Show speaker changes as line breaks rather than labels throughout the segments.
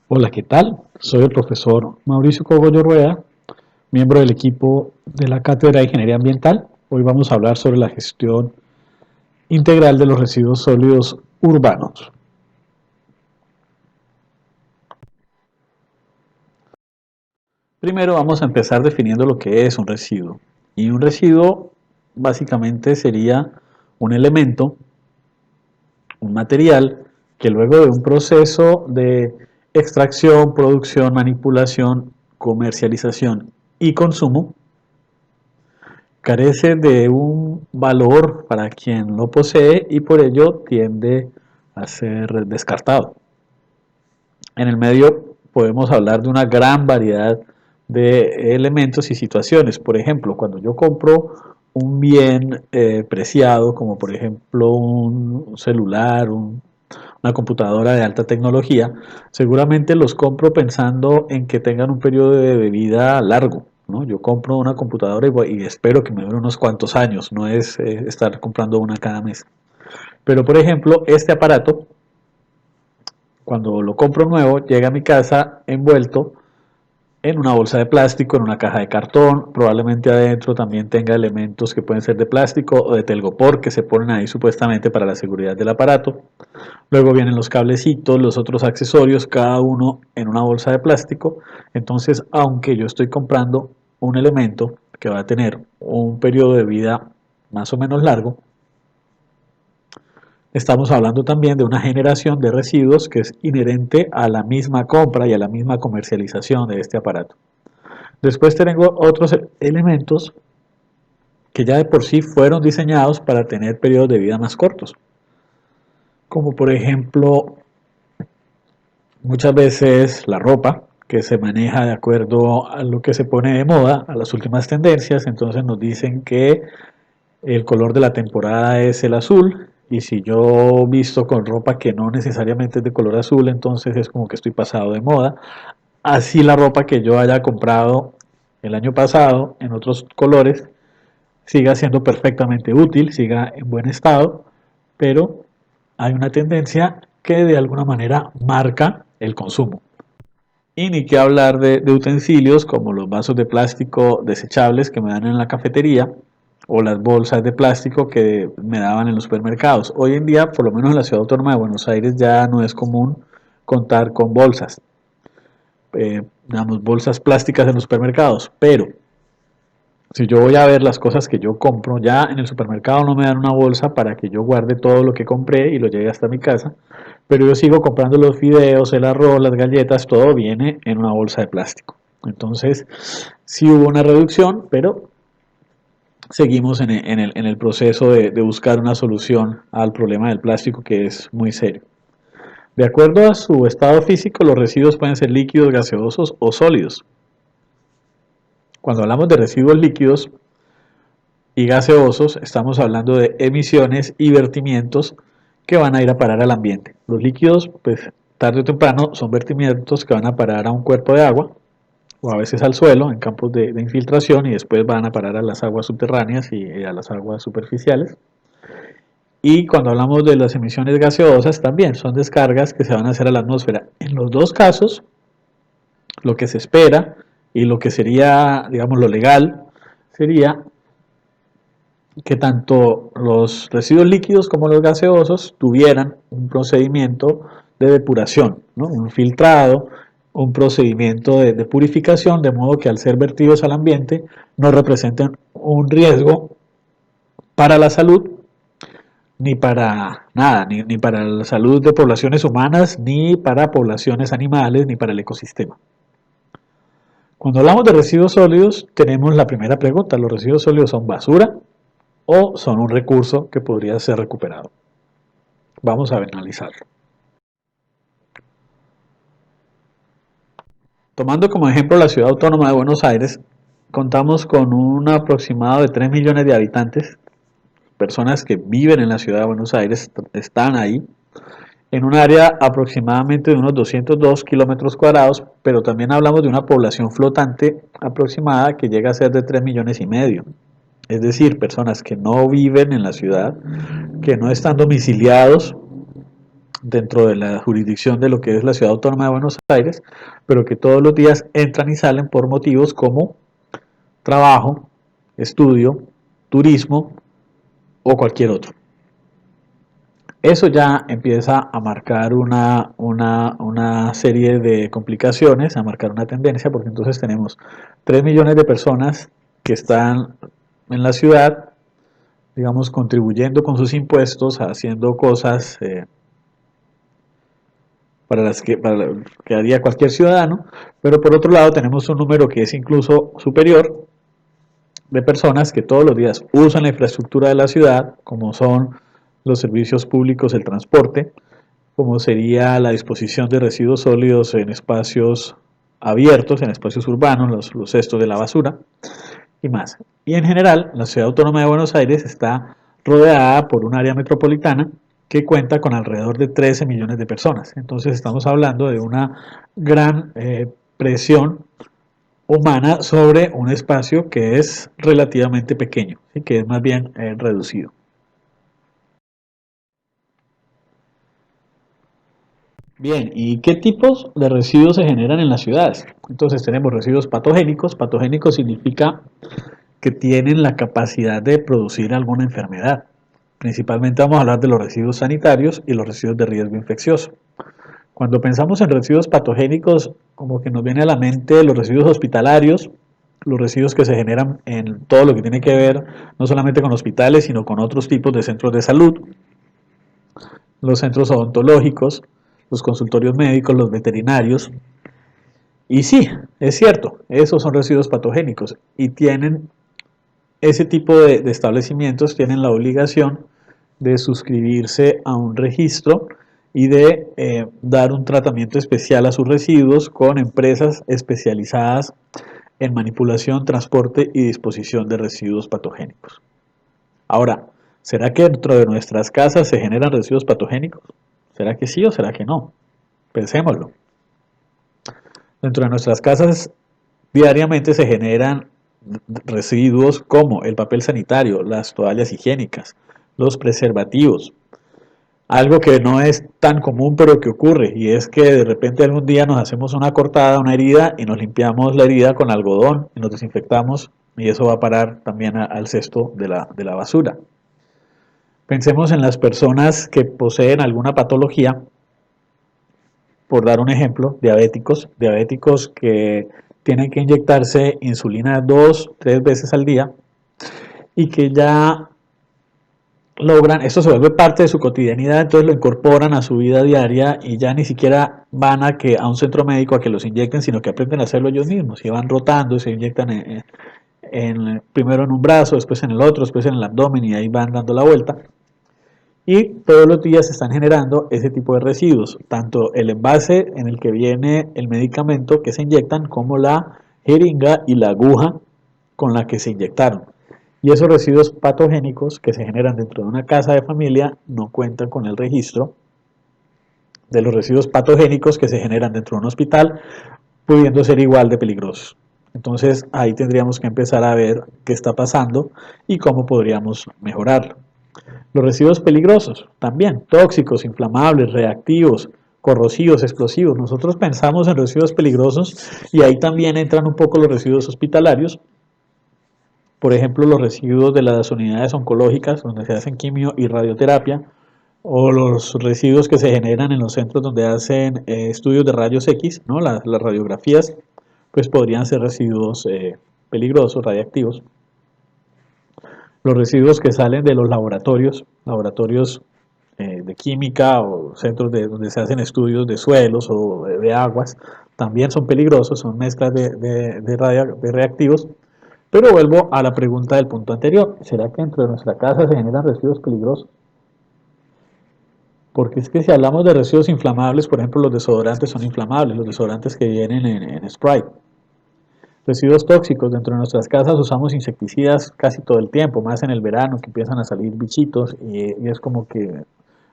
Hola, ¿qué tal? Soy el profesor Mauricio Cogollo Rueda, miembro del equipo de la Cátedra de Ingeniería Ambiental. Hoy vamos a hablar sobre la gestión integral de los residuos sólidos urbanos. Primero vamos a empezar definiendo lo que es un residuo. Y un residuo básicamente sería un elemento, un material, que luego de un proceso de extracción, producción, manipulación, comercialización y consumo, carece de un valor para quien lo posee y por ello tiende a ser descartado. En el medio podemos hablar de una gran variedad de elementos y situaciones. Por ejemplo, cuando yo compro un bien preciado, como por ejemplo un celular, una computadora de alta tecnología, seguramente los compro pensando en que tengan un periodo de vida largo, ¿no? Yo compro una computadora y espero que me dure unos cuantos años, no es estar comprando una cada mes. Pero por ejemplo, este aparato, cuando lo compro nuevo, llega a mi casa envuelto en una bolsa de plástico, en una caja de cartón, probablemente adentro también tenga elementos que pueden ser de plástico o de telgopor que se ponen ahí supuestamente para la seguridad del aparato. Luego vienen los cablecitos, los otros accesorios, cada uno en una bolsa de plástico. Entonces, aunque yo estoy comprando un elemento que va a tener un periodo de vida más o menos largo, estamos hablando también de una generación de residuos que es inherente a la misma compra y a la misma comercialización de este aparato. Después tengo otros elementos que ya de por sí fueron diseñados para tener periodos de vida más cortos, como por ejemplo muchas veces la ropa, que se maneja de acuerdo a lo que se pone de moda, a las últimas tendencias, entonces nos dicen que el color de la temporada es el azul, y si yo visto con ropa que no necesariamente es de color azul, entonces es como que estoy pasado de moda. Así la ropa que yo haya comprado el año pasado en otros colores siga siendo perfectamente útil, siga en buen estado, pero hay una tendencia que de alguna manera marca el consumo. Y ni qué hablar de utensilios como los vasos de plástico desechables que me dan en la cafetería o las bolsas de plástico que me daban en los supermercados. Hoy en día, por lo menos en la ciudad autónoma de Buenos Aires, ya no es común contar con bolsas, digamos, bolsas plásticas en los supermercados, pero si yo voy a ver las cosas que yo compro, ya en el supermercado no me dan una bolsa para que yo guarde todo lo que compré y lo lleve hasta mi casa, pero yo sigo comprando los fideos, el arroz, las galletas, todo viene en una bolsa de plástico. Entonces, sí hubo una reducción, pero seguimos en el proceso de buscar una solución al problema del plástico que es muy serio. De acuerdo a su estado físico, los residuos pueden ser líquidos, gaseosos o sólidos. Cuando hablamos de residuos líquidos, y gaseosos, estamos hablando de emisiones y vertimientos que van a ir a parar al ambiente. Los líquidos, pues tarde o temprano, son vertimientos que van a parar a un cuerpo de agua o a veces al suelo en campos de infiltración y después van a parar a las aguas subterráneas y a las aguas superficiales. Y cuando hablamos de las emisiones gaseosas, también son descargas que se van a hacer a la atmósfera. En los dos casos, lo que se espera y lo que sería, digamos, lo legal, sería que tanto los residuos líquidos como los gaseosos tuvieran un procedimiento de depuración, ¿no? Un filtrado, un procedimiento de purificación, de modo que al ser vertidos al ambiente no representen un riesgo para la salud, ni para nada, ni para la salud de poblaciones humanas, ni para poblaciones animales, ni para el ecosistema. Cuando hablamos de residuos sólidos, tenemos la primera pregunta: ¿los residuos sólidos son basura o son un recurso que podría ser recuperado? Vamos a analizarlo. Tomando como ejemplo la ciudad autónoma de Buenos Aires, contamos con un aproximado de 3 millones de habitantes, personas que viven en la ciudad de Buenos Aires, están ahí, en un área aproximadamente de unos 202 kilómetros cuadrados, pero también hablamos de una población flotante aproximada que llega a ser de 3 millones y medio. Es decir, personas que no viven en la ciudad, que no están domiciliados dentro de la jurisdicción de lo que es la Ciudad Autónoma de Buenos Aires, pero que todos los días entran y salen por motivos como trabajo, estudio, turismo o cualquier otro. Eso ya empieza a marcar una serie de complicaciones, a marcar una tendencia, porque entonces tenemos 3 millones de personas que están en la ciudad, digamos, contribuyendo con sus impuestos, haciendo cosas para las que haría cualquier ciudadano, pero por otro lado tenemos un número que es incluso superior de personas que todos los días usan la infraestructura de la ciudad, como son los servicios públicos, el transporte, como sería la disposición de residuos sólidos en espacios abiertos, en espacios urbanos, los cestos de la basura y más. Y en general, la Ciudad Autónoma de Buenos Aires está rodeada por un área metropolitana que cuenta con alrededor de 13 millones de personas. Entonces estamos hablando de una gran presión humana sobre un espacio que es relativamente pequeño y que es más bien reducido. Bien, ¿y qué tipos de residuos se generan en las ciudades? Entonces tenemos residuos patogénicos. Patogénicos significa que tienen la capacidad de producir alguna enfermedad. Principalmente vamos a hablar de los residuos sanitarios y los residuos de riesgo infeccioso. Cuando pensamos en residuos patogénicos, como que nos viene a la mente los residuos hospitalarios, los residuos que se generan en todo lo que tiene que ver no solamente con hospitales, sino con otros tipos de centros de salud, los centros odontológicos, los consultorios médicos, los veterinarios. Y sí, es cierto, esos son residuos patogénicos y tienen ese tipo de establecimientos tienen la obligación de suscribirse a un registro y de dar un tratamiento especial a sus residuos con empresas especializadas en manipulación, transporte y disposición de residuos patogénicos. Ahora, ¿será que dentro de nuestras casas se generan residuos patogénicos? ¿Será que sí o será que no? Pensémoslo. Dentro de nuestras casas diariamente se generan residuos como el papel sanitario, las toallas higiénicas, los preservativos. Algo que no es tan común pero que ocurre y es que de repente algún día nos hacemos una cortada, una herida y nos limpiamos la herida con algodón y nos desinfectamos y eso va a parar también al cesto de la basura. Pensemos en las personas que poseen alguna patología, por dar un ejemplo, diabéticos que tienen que inyectarse insulina 2, 3 veces al día y que ya logran, esto se vuelve parte de su cotidianidad, entonces lo incorporan a su vida diaria y ya ni siquiera van a un centro médico a que los inyecten, sino que aprenden a hacerlo ellos mismos y van rotando y se inyectan primero en un brazo, después en el otro, después en el abdomen y ahí van dando la vuelta. Y todos los días se están generando ese tipo de residuos, tanto el envase en el que viene el medicamento que se inyectan como la jeringa y la aguja con la que se inyectaron. Y esos residuos patogénicos que se generan dentro de una casa de familia no cuentan con el registro de los residuos patogénicos que se generan dentro de un hospital, pudiendo ser igual de peligrosos. Entonces ahí tendríamos que empezar a ver qué está pasando y cómo podríamos mejorarlo. Los residuos peligrosos, también tóxicos, inflamables, reactivos, corrosivos, explosivos. Nosotros pensamos en residuos peligrosos y ahí también entran un poco los residuos hospitalarios. Por ejemplo, los residuos de las unidades oncológicas donde se hacen quimio y radioterapia, o los residuos que se generan en los centros donde hacen estudios de rayos X, ¿no? Las radiografías, pues podrían ser residuos peligrosos, radiactivos. Los residuos que salen de los laboratorios de química o centros donde se hacen estudios de suelos o de aguas, también son peligrosos, son mezclas de reactivos. Pero vuelvo a la pregunta del punto anterior, ¿será que dentro de nuestra casa se generan residuos peligrosos? Porque es que si hablamos de residuos inflamables, por ejemplo, los desodorantes son inflamables, los desodorantes que vienen en spray. Residuos tóxicos, dentro de nuestras casas usamos insecticidas casi todo el tiempo, más en el verano que empiezan a salir bichitos y es como que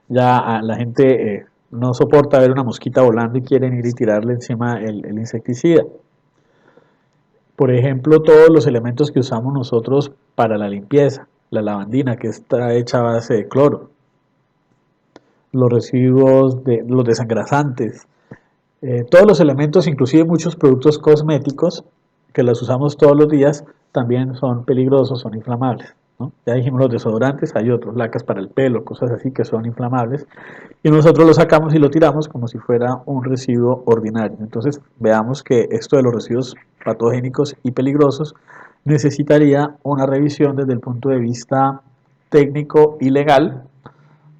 ya la gente no soporta ver una mosquita volando y quieren ir y tirarle encima el insecticida. Por ejemplo, todos los elementos que usamos nosotros para la limpieza, la lavandina que está hecha a base de cloro, los residuos de los desengrasantes, todos los elementos, inclusive muchos productos cosméticos que los usamos todos los días, también son peligrosos, son inflamables, ¿no? Ya dijimos los desodorantes, hay otros, lacas para el pelo, cosas así que son inflamables, y nosotros lo sacamos y lo tiramos como si fuera un residuo ordinario. Entonces veamos que esto de los residuos patogénicos y peligrosos necesitaría una revisión desde el punto de vista técnico y legal,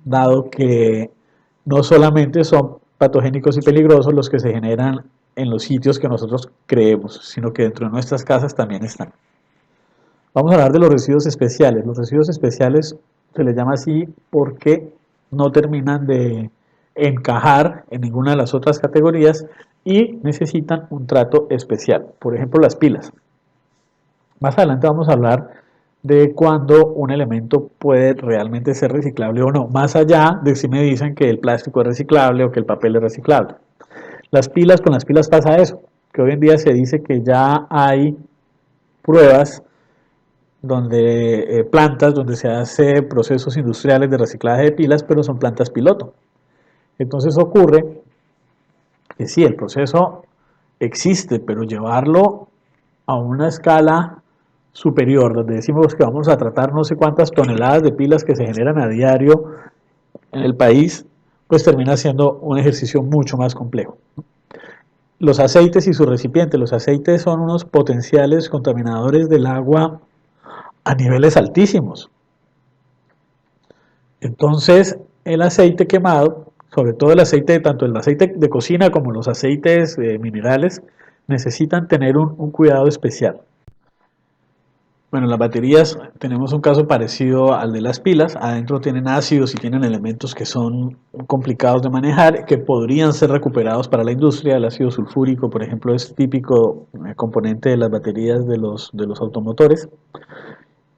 dado que no solamente son patogénicos y peligrosos los que se generan en los sitios que nosotros creemos, sino que dentro de nuestras casas también están. Vamos a hablar de los residuos especiales. Los residuos especiales se les llama así porque no terminan de encajar en ninguna de las otras categorías y necesitan un trato especial. Por ejemplo, las pilas. Más adelante vamos a hablar de cuándo un elemento puede realmente ser reciclable o no, más allá de si me dicen que el plástico es reciclable o que el papel es reciclable. Las pilas, con las pilas pasa eso, que hoy en día se dice que ya hay pruebas donde plantas donde se hace procesos industriales de reciclaje de pilas, pero son plantas piloto. Entonces ocurre que sí, el proceso existe, pero llevarlo a una escala superior, donde decimos que vamos a tratar no sé cuántas toneladas de pilas que se generan a diario en el país, pues termina siendo un ejercicio mucho más complejo. Los aceites y sus recipientes. Los aceites son unos potenciales contaminadores del agua a niveles altísimos. Entonces, el aceite quemado, sobre todo el aceite, tanto el aceite de cocina como los aceites minerales, necesitan tener un cuidado especial. Bueno, las baterías tenemos un caso parecido al de las pilas. Adentro tienen ácidos y tienen elementos que son complicados de manejar, que podrían ser recuperados para la industria. El ácido sulfúrico, por ejemplo, es típico componente de las baterías de los automotores,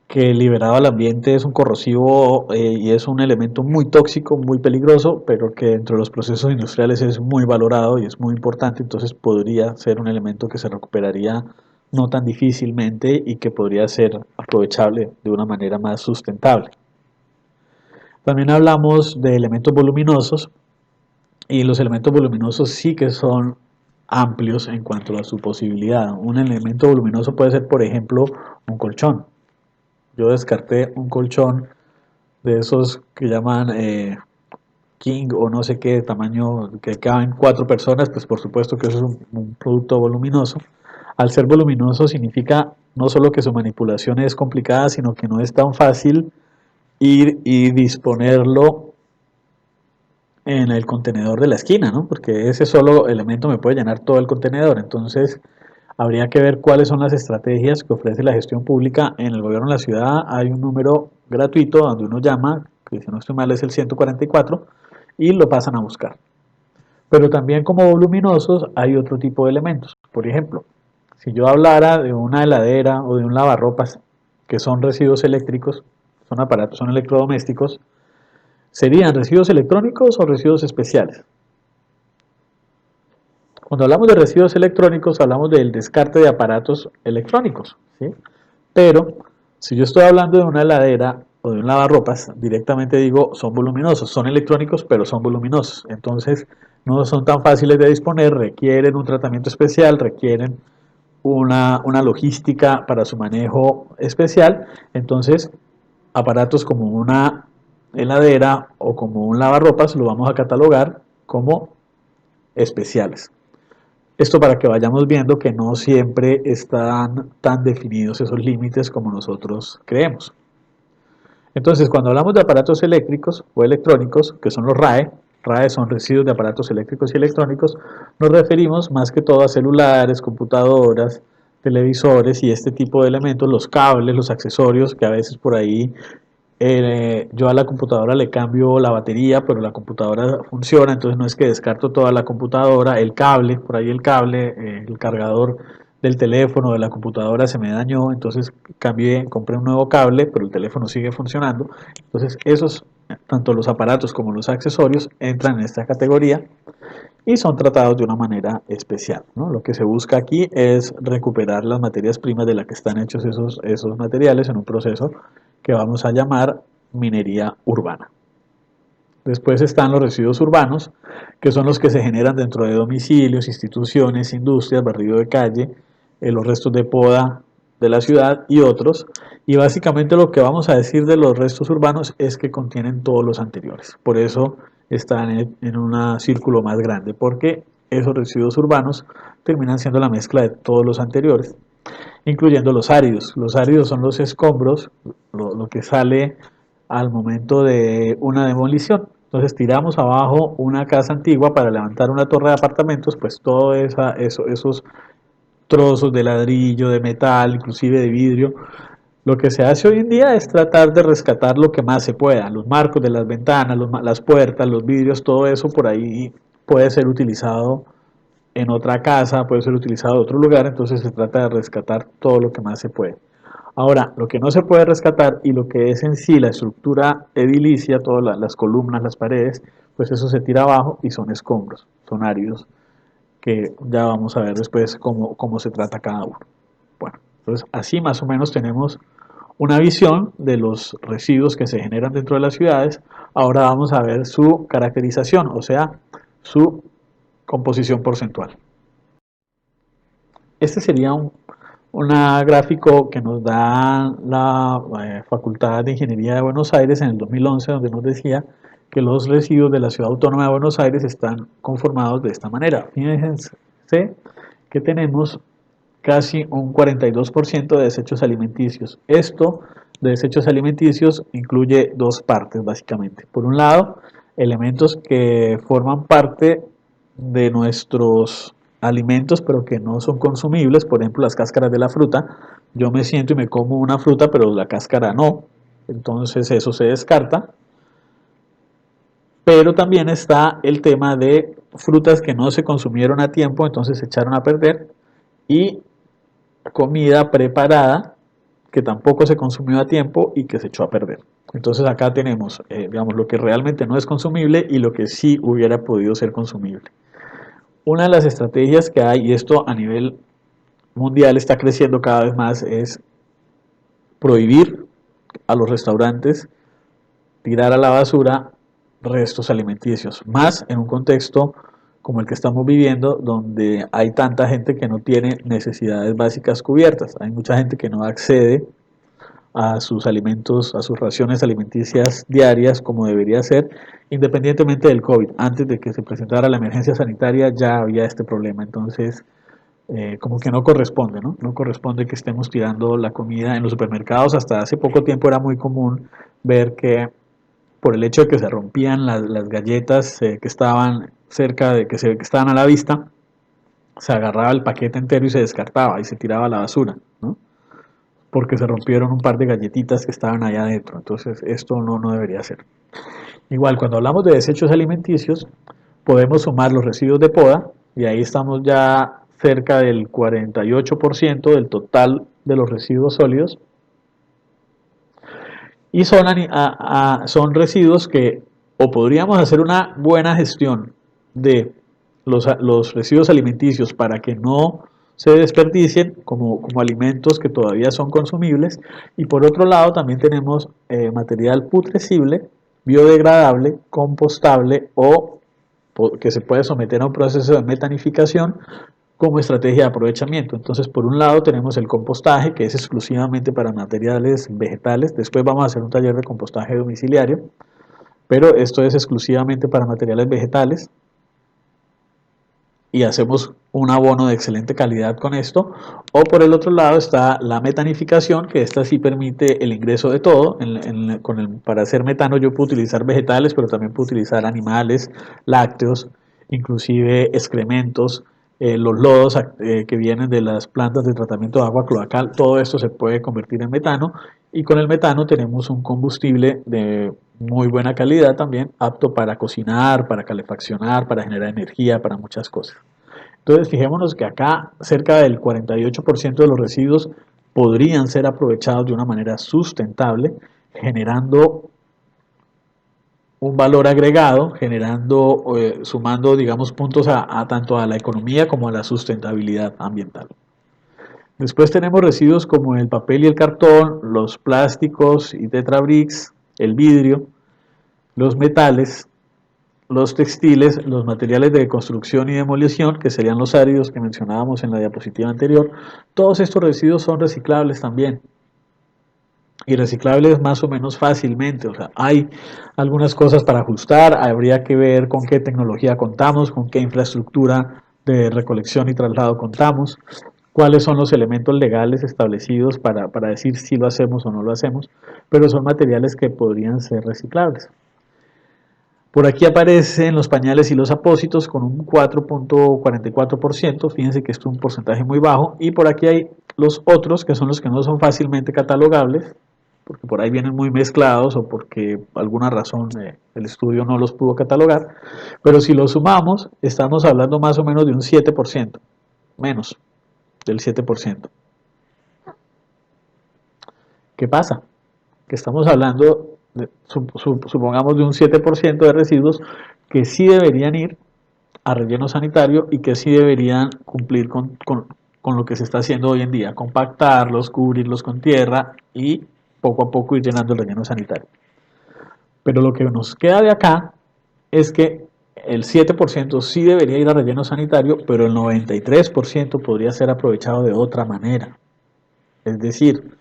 que liberado al ambiente es un corrosivo y es un elemento muy tóxico, muy peligroso, pero que dentro de los procesos industriales es muy valorado y es muy importante. Entonces podría ser un elemento que se recuperaría no tan difícilmente y que podría ser aprovechable de una manera más sustentable. También hablamos de elementos voluminosos y los elementos voluminosos sí que son amplios en cuanto a su posibilidad. Un elemento voluminoso puede ser, por ejemplo, un colchón. Yo descarté un colchón de esos que llaman King o no sé qué tamaño, que caben 4 personas, pues por supuesto que eso es un producto voluminoso. Al ser voluminoso significa no solo que su manipulación es complicada, sino que no es tan fácil ir y disponerlo en el contenedor de la esquina, ¿no? Porque ese solo elemento me puede llenar todo el contenedor. Entonces, habría que ver cuáles son las estrategias que ofrece la gestión pública. En el gobierno de la ciudad hay un número gratuito donde uno llama, que si no estoy mal es el 144, y lo pasan a buscar. Pero también como voluminosos hay otro tipo de elementos. Por ejemplo, si yo hablara de una heladera o de un lavarropas, que son residuos eléctricos, son aparatos, son electrodomésticos, ¿serían residuos electrónicos o residuos especiales? Cuando hablamos de residuos electrónicos, hablamos del descarte de aparatos electrónicos, ¿sí? Pero si yo estoy hablando de una heladera o de un lavarropas, directamente digo son voluminosos, son electrónicos, pero son voluminosos. Entonces no son tan fáciles de disponer, requieren un tratamiento especial, requieren una logística para su manejo especial. Entonces, aparatos como una heladera o como un lavarropas lo vamos a catalogar como especiales. Esto para que vayamos viendo que no siempre están tan definidos esos límites como nosotros creemos. Entonces, cuando hablamos de aparatos eléctricos o electrónicos, que son los RAE son residuos de aparatos eléctricos y electrónicos, nos referimos más que todo a celulares, computadoras, televisores y este tipo de elementos, los cables, los accesorios, que a veces por ahí yo a la computadora le cambio la batería, pero la computadora funciona, entonces no es que descarto toda la computadora, el cable, por ahí el cable, el cargador del teléfono, de la computadora se me dañó, entonces cambié, compré un nuevo cable, pero el teléfono sigue funcionando. Entonces esos, tanto los aparatos como los accesorios, entran en esta categoría y son tratados de una manera especial, ¿no? Lo que se busca aquí es recuperar las materias primas de las que están hechos esos materiales en un proceso que vamos a llamar minería urbana. Después están los residuos urbanos, que son los que se generan dentro de domicilios, instituciones, industrias, barrido de calle, los restos de poda de la ciudad y otros. Y básicamente lo que vamos a decir de los restos urbanos es que contienen todos los anteriores. Por eso están en un círculo más grande, porque esos residuos urbanos terminan siendo la mezcla de todos los anteriores, incluyendo los áridos. Los áridos son los escombros, lo que sale al momento de una demolición. Entonces tiramos abajo una casa antigua para levantar una torre de apartamentos, pues todos esos trozos de ladrillo, de metal, inclusive de vidrio. Lo que se hace hoy en día es tratar de rescatar lo que más se pueda, los marcos de las ventanas, las puertas, los vidrios, todo eso por ahí puede ser utilizado en otra casa, puede ser utilizado en otro lugar, entonces se trata de rescatar todo lo que más se puede. Ahora, lo que no se puede rescatar y lo que es en sí la estructura edilicia, todas las columnas, las paredes, pues eso se tira abajo y son escombros, son áridos, que ya vamos a ver después cómo se trata cada uno. Bueno, entonces así más o menos tenemos una visión de los residuos que se generan dentro de las ciudades. Ahora vamos a ver su caracterización, o sea, su composición porcentual. Este sería un gráfico que nos da la Facultad de Ingeniería de Buenos Aires en el 2011, donde nos decía que los residuos de la Ciudad Autónoma de Buenos Aires están conformados de esta manera. Fíjense que tenemos casi un 42% de desechos alimenticios. Esto de desechos alimenticios incluye dos partes básicamente. Por un lado, elementos que forman parte de nuestros alimentos pero que no son consumibles, por ejemplo las cáscaras de la fruta. Yo me siento y me como una fruta pero la cáscara no, entonces eso se descarta. Pero también está el tema de frutas que no se consumieron a tiempo, entonces se echaron a perder, y comida preparada que tampoco se consumió a tiempo y que se echó a perder. Entonces acá tenemos, digamos, lo que realmente no es consumible y lo que sí hubiera podido ser consumible. Una de las estrategias que hay, y esto a nivel mundial está creciendo cada vez más, es prohibir a los restaurantes tirar a la basura restos alimenticios, más en un contexto como el que estamos viviendo, donde hay tanta gente que no tiene necesidades básicas cubiertas. Hay mucha gente que no accede a sus alimentos, a sus raciones alimenticias diarias como debería ser, independientemente del COVID. Antes de que se presentara la emergencia sanitaria ya había este problema, entonces como que no corresponde, ¿no? No corresponde que estemos tirando la comida en los supermercados. Hasta hace poco tiempo era muy común ver que por el hecho de que se rompían las galletas que estaban cerca de que estaban a la vista, se agarraba el paquete entero y se descartaba y se tiraba a la basura, ¿no? Porque se rompieron un par de galletitas que estaban allá adentro. Entonces esto no debería ser. Igual, cuando hablamos de desechos alimenticios, podemos sumar los residuos de poda y ahí estamos ya cerca del 48% del total de los residuos sólidos. Y son residuos que o podríamos hacer una buena gestión de los residuos alimenticios para que no se desperdicien como alimentos que todavía son consumibles, y por otro lado también tenemos material putrescible, biodegradable, compostable o que se puede someter a un proceso de metanificación como estrategia de aprovechamiento. Entonces, por un lado tenemos el compostaje, que es exclusivamente para materiales vegetales. Después vamos a hacer un taller de compostaje domiciliario, pero esto es exclusivamente para materiales vegetales y hacemos un abono de excelente calidad con esto. O por el otro lado está la metanificación, que esta sí permite el ingreso de todo. Para hacer metano yo puedo utilizar vegetales, pero también puedo utilizar animales, lácteos, inclusive excrementos, los lodos que vienen de las plantas de tratamiento de agua cloacal. Todo esto se puede convertir en metano, y con el metano tenemos un combustible de muy buena calidad también, apto para cocinar, para calefaccionar, para generar energía, para muchas cosas. Entonces, fijémonos que acá cerca del 48% de los residuos podrían ser aprovechados de una manera sustentable, generando un valor agregado, sumando, digamos, puntos a tanto a la economía como a la sustentabilidad ambiental. Después tenemos residuos como el papel y el cartón, los plásticos y tetrabricks, el vidrio, los metales, los textiles, los materiales de construcción y demolición, que serían los áridos que mencionábamos en la diapositiva anterior, todos estos residuos son reciclables también. Y reciclables más o menos fácilmente, o sea, hay algunas cosas para ajustar, habría que ver con qué tecnología contamos, con qué infraestructura de recolección y traslado contamos, cuáles son los elementos legales establecidos para decir si lo hacemos o no lo hacemos, pero son materiales que podrían ser reciclables. Por aquí aparecen los pañales y los apósitos con un 4.44%, fíjense que esto es un porcentaje muy bajo, y por aquí hay los otros, que son los que no son fácilmente catalogables, porque por ahí vienen muy mezclados o porque por alguna razón el estudio no los pudo catalogar, pero si los sumamos, estamos hablando más o menos de un 7%, menos del 7%. ¿Qué pasa? Que estamos hablando, supongamos, de un 7% de residuos que sí deberían ir a relleno sanitario y que sí deberían cumplir con lo que se está haciendo hoy en día, compactarlos, cubrirlos con tierra y poco a poco ir llenando el relleno sanitario. Pero lo que nos queda de acá es que el 7% sí debería ir a relleno sanitario, pero el 93% podría ser aprovechado de otra manera. Es decir,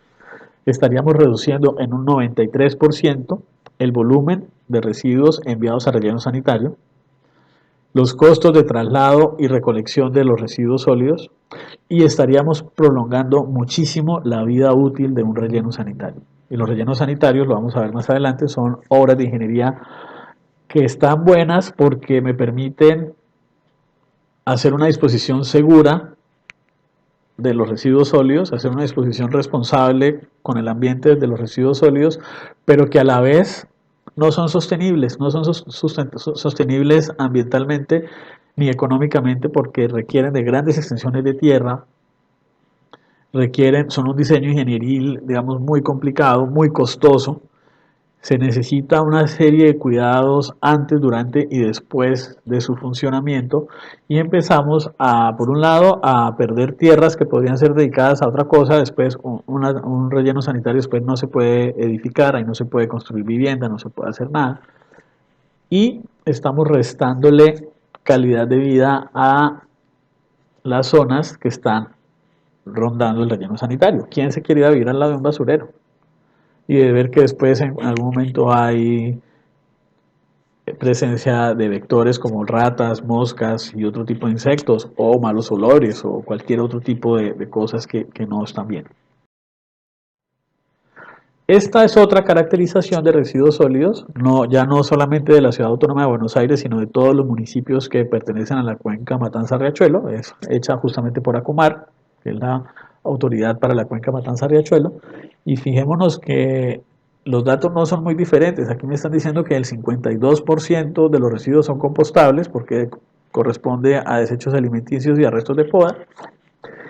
estaríamos reduciendo en un 93% el volumen de residuos enviados a relleno sanitario, los costos de traslado y recolección de los residuos sólidos y estaríamos prolongando muchísimo la vida útil de un relleno sanitario. Y los rellenos sanitarios, lo vamos a ver más adelante, son obras de ingeniería que están buenas porque me permiten hacer una disposición segura de los residuos sólidos, hacer una disposición responsable con el ambiente de los residuos sólidos, pero que a la vez no son sostenibles, no son sostenibles ambientalmente ni económicamente porque requieren de grandes extensiones de tierra, son un diseño ingenieril, digamos, muy complicado, muy costoso. Se necesita una serie de cuidados antes, durante y después de su funcionamiento y empezamos a, por un lado, a perder tierras que podrían ser dedicadas a otra cosa, después un relleno sanitario después no se puede edificar, ahí no se puede construir vivienda, no se puede hacer nada y estamos restándole calidad de vida a las zonas que están rondando el relleno sanitario. ¿Quién se quiere ir a vivir al lado de un basurero? Y de ver que después en algún momento hay presencia de vectores como ratas, moscas y otro tipo de insectos, o malos olores, o cualquier otro tipo de cosas que no están bien. Esta es otra caracterización de residuos sólidos, ya no solamente de la Ciudad Autónoma de Buenos Aires, sino de todos los municipios que pertenecen a la cuenca Matanza-Riachuelo, es hecha justamente por ACUMAR, que es la autoridad para la cuenca Matanza-Riachuelo, y fijémonos que los datos no son muy diferentes, aquí me están diciendo que el 52% de los residuos son compostables, porque corresponde a desechos alimenticios y a restos de poda,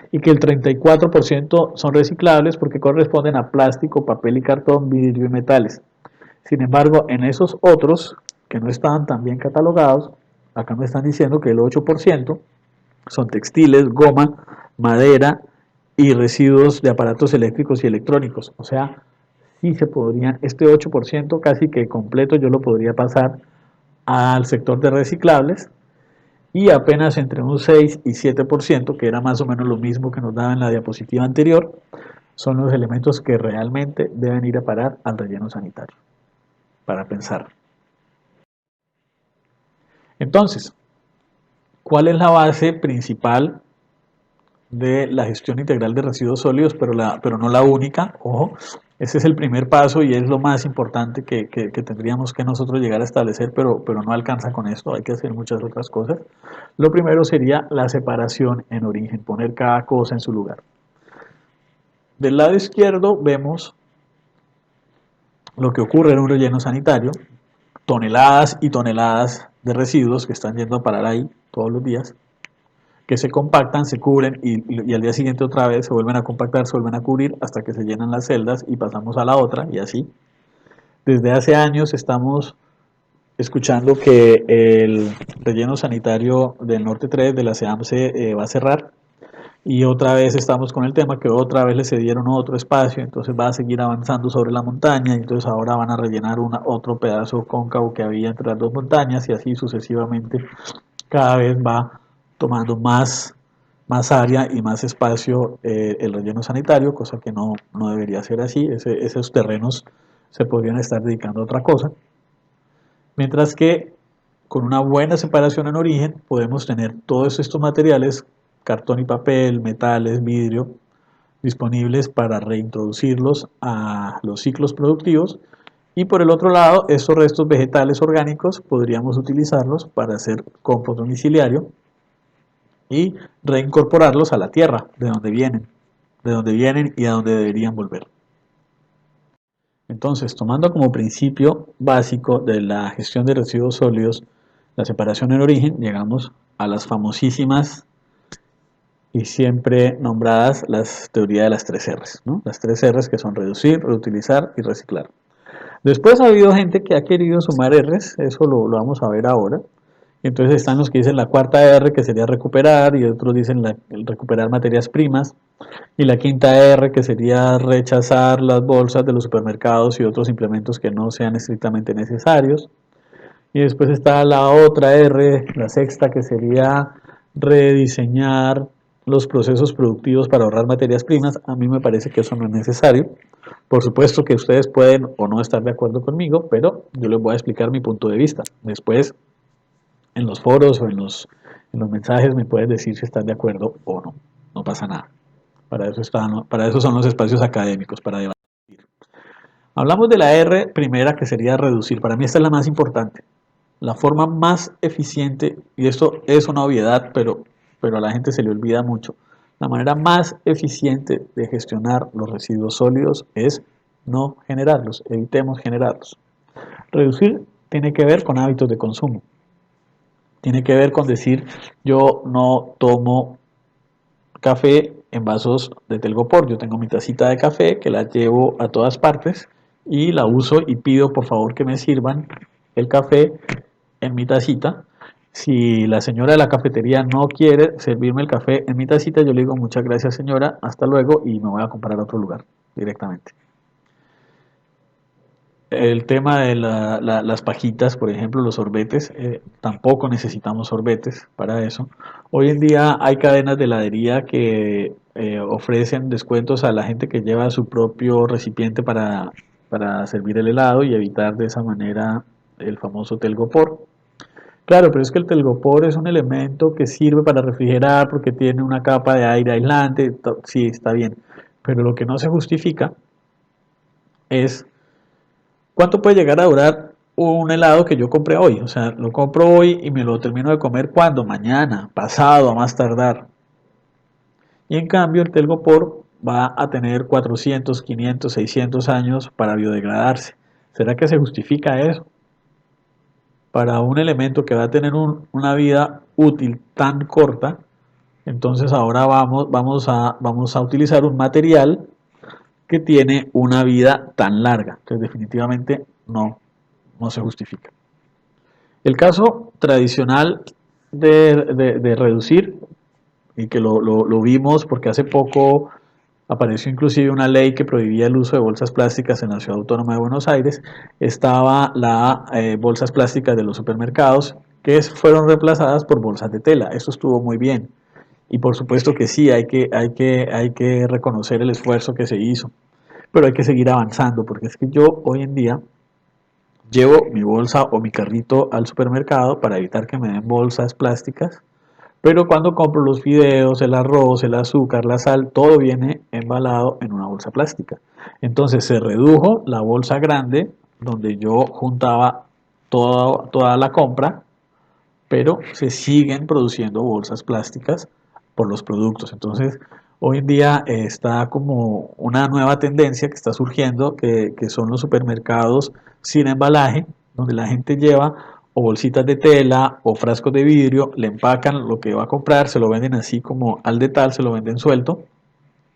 y que el 34% son reciclables porque corresponden a plástico, papel y cartón, vidrio y metales. Sin embargo, en esos otros que no estaban tan bien catalogados, acá me están diciendo que el 8% son textiles, goma, madera y residuos de aparatos eléctricos y electrónicos. O sea, sí se podrían, este 8% casi que completo yo lo podría pasar al sector de reciclables y apenas entre un 6 y 7%, que era más o menos lo mismo que nos daba en la diapositiva anterior, son los elementos que realmente deben ir a parar al relleno sanitario, para pensar. Entonces, ¿cuál es la base principal de la gestión integral de residuos sólidos, pero no la única? Ojo, ese es el primer paso y es lo más importante que tendríamos que nosotros llegar a establecer, pero no alcanza con esto, hay que hacer muchas otras cosas. Lo primero sería la separación en origen, poner cada cosa en su lugar. Del lado izquierdo vemos lo que ocurre en un relleno sanitario, toneladas y toneladas de residuos que están yendo a parar ahí todos los días, que se compactan, se cubren y al día siguiente otra vez se vuelven a compactar, se vuelven a cubrir hasta que se llenan las celdas y pasamos a la otra y así. Desde hace años estamos escuchando que el relleno sanitario del Norte 3 de la SEAMSE va a cerrar, y otra vez estamos con el tema que otra vez le cedieron otro espacio, entonces va a seguir avanzando sobre la montaña, y entonces ahora van a rellenar otro pedazo cóncavo que había entre las dos montañas y así sucesivamente cada vez va tomando más área y más espacio el relleno sanitario, cosa que no debería ser así. Esos terrenos se podrían estar dedicando a otra cosa. Mientras que con una buena separación en origen podemos tener todos estos materiales, cartón y papel, metales, vidrio, disponibles para reintroducirlos a los ciclos productivos. Y por el otro lado, estos restos vegetales orgánicos podríamos utilizarlos para hacer compost domiciliario y reincorporarlos a la tierra de donde vienen y a donde deberían volver. Entonces, tomando como principio básico de la gestión de residuos sólidos la separación en origen, llegamos a las famosísimas y siempre nombradas las teorías de las 3 R's, ¿no? Las 3 R's que son reducir, reutilizar y reciclar. Después ha habido gente que ha querido sumar R's, eso lo vamos a ver ahora. Entonces están los que dicen la cuarta R, que sería recuperar, y otros dicen el recuperar materias primas, y la quinta R, que sería rechazar las bolsas de los supermercados y otros implementos que no sean estrictamente necesarios. Y después está la otra R, la sexta, que sería rediseñar los procesos productivos para ahorrar materias primas. A mí me parece que eso no es necesario. Por supuesto que ustedes pueden o no estar de acuerdo conmigo, pero yo les voy a explicar mi punto de vista. Después, en los foros o en los mensajes me pueden decir si están de acuerdo o no. No pasa nada. Para eso son los espacios académicos, para debatir. Hablamos de la R primera, que sería reducir. Para mí esta es la más importante. La forma más eficiente, y esto es una obviedad, pero a la gente se le olvida mucho, la manera más eficiente de gestionar los residuos sólidos es no generarlos, evitemos generarlos. Reducir tiene que ver con hábitos de consumo, tiene que ver con decir yo no tomo café en vasos de telgopor, yo tengo mi tacita de café que la llevo a todas partes y la uso y pido por favor que me sirvan el café en mi tacita. Si la señora de la cafetería no quiere servirme el café en mi tacita, yo le digo muchas gracias señora, hasta luego y me voy a comprar a otro lugar directamente. El tema de las pajitas, por ejemplo, los sorbetes, tampoco necesitamos sorbetes para eso. Hoy en día hay cadenas de heladería que ofrecen descuentos a la gente que lleva su propio recipiente para servir el helado y evitar de esa manera el famoso telgopor. Claro, pero es que el telgopor es un elemento que sirve para refrigerar porque tiene una capa de aire aislante, sí, está bien, pero lo que no se justifica es cuánto puede llegar a durar un helado que yo compré hoy. O sea, lo compro hoy y me lo termino de comer cuando, mañana, pasado, a más tardar. Y en cambio el telgopor va a tener 400, 500, 600 años para biodegradarse. ¿Será que se justifica eso? Para un elemento que va a tener una vida útil tan corta, entonces ahora vamos a utilizar un material que tiene una vida tan larga. Entonces definitivamente no se justifica. El caso tradicional de reducir, y que lo vimos porque hace poco apareció inclusive una ley que prohibía el uso de bolsas plásticas en la Ciudad Autónoma de Buenos Aires, estaba las bolsas plásticas de los supermercados que fueron reemplazadas por bolsas de tela. Eso estuvo muy bien. Y por supuesto que sí, hay que reconocer el esfuerzo que se hizo, pero hay que seguir avanzando, porque es que yo hoy en día llevo mi bolsa o mi carrito al supermercado para evitar que me den bolsas plásticas, pero cuando compro los fideos, el arroz, el azúcar, la sal, todo viene embalado en una bolsa plástica. Entonces se redujo la bolsa grande donde yo juntaba toda la compra, pero se siguen produciendo bolsas plásticas por los productos. Entonces, hoy en día está como una nueva tendencia que está surgiendo, que son los supermercados sin embalaje, donde la gente lleva o bolsitas de tela o frascos de vidrio, le empacan lo que va a comprar, se lo venden así como al de tal, se lo venden suelto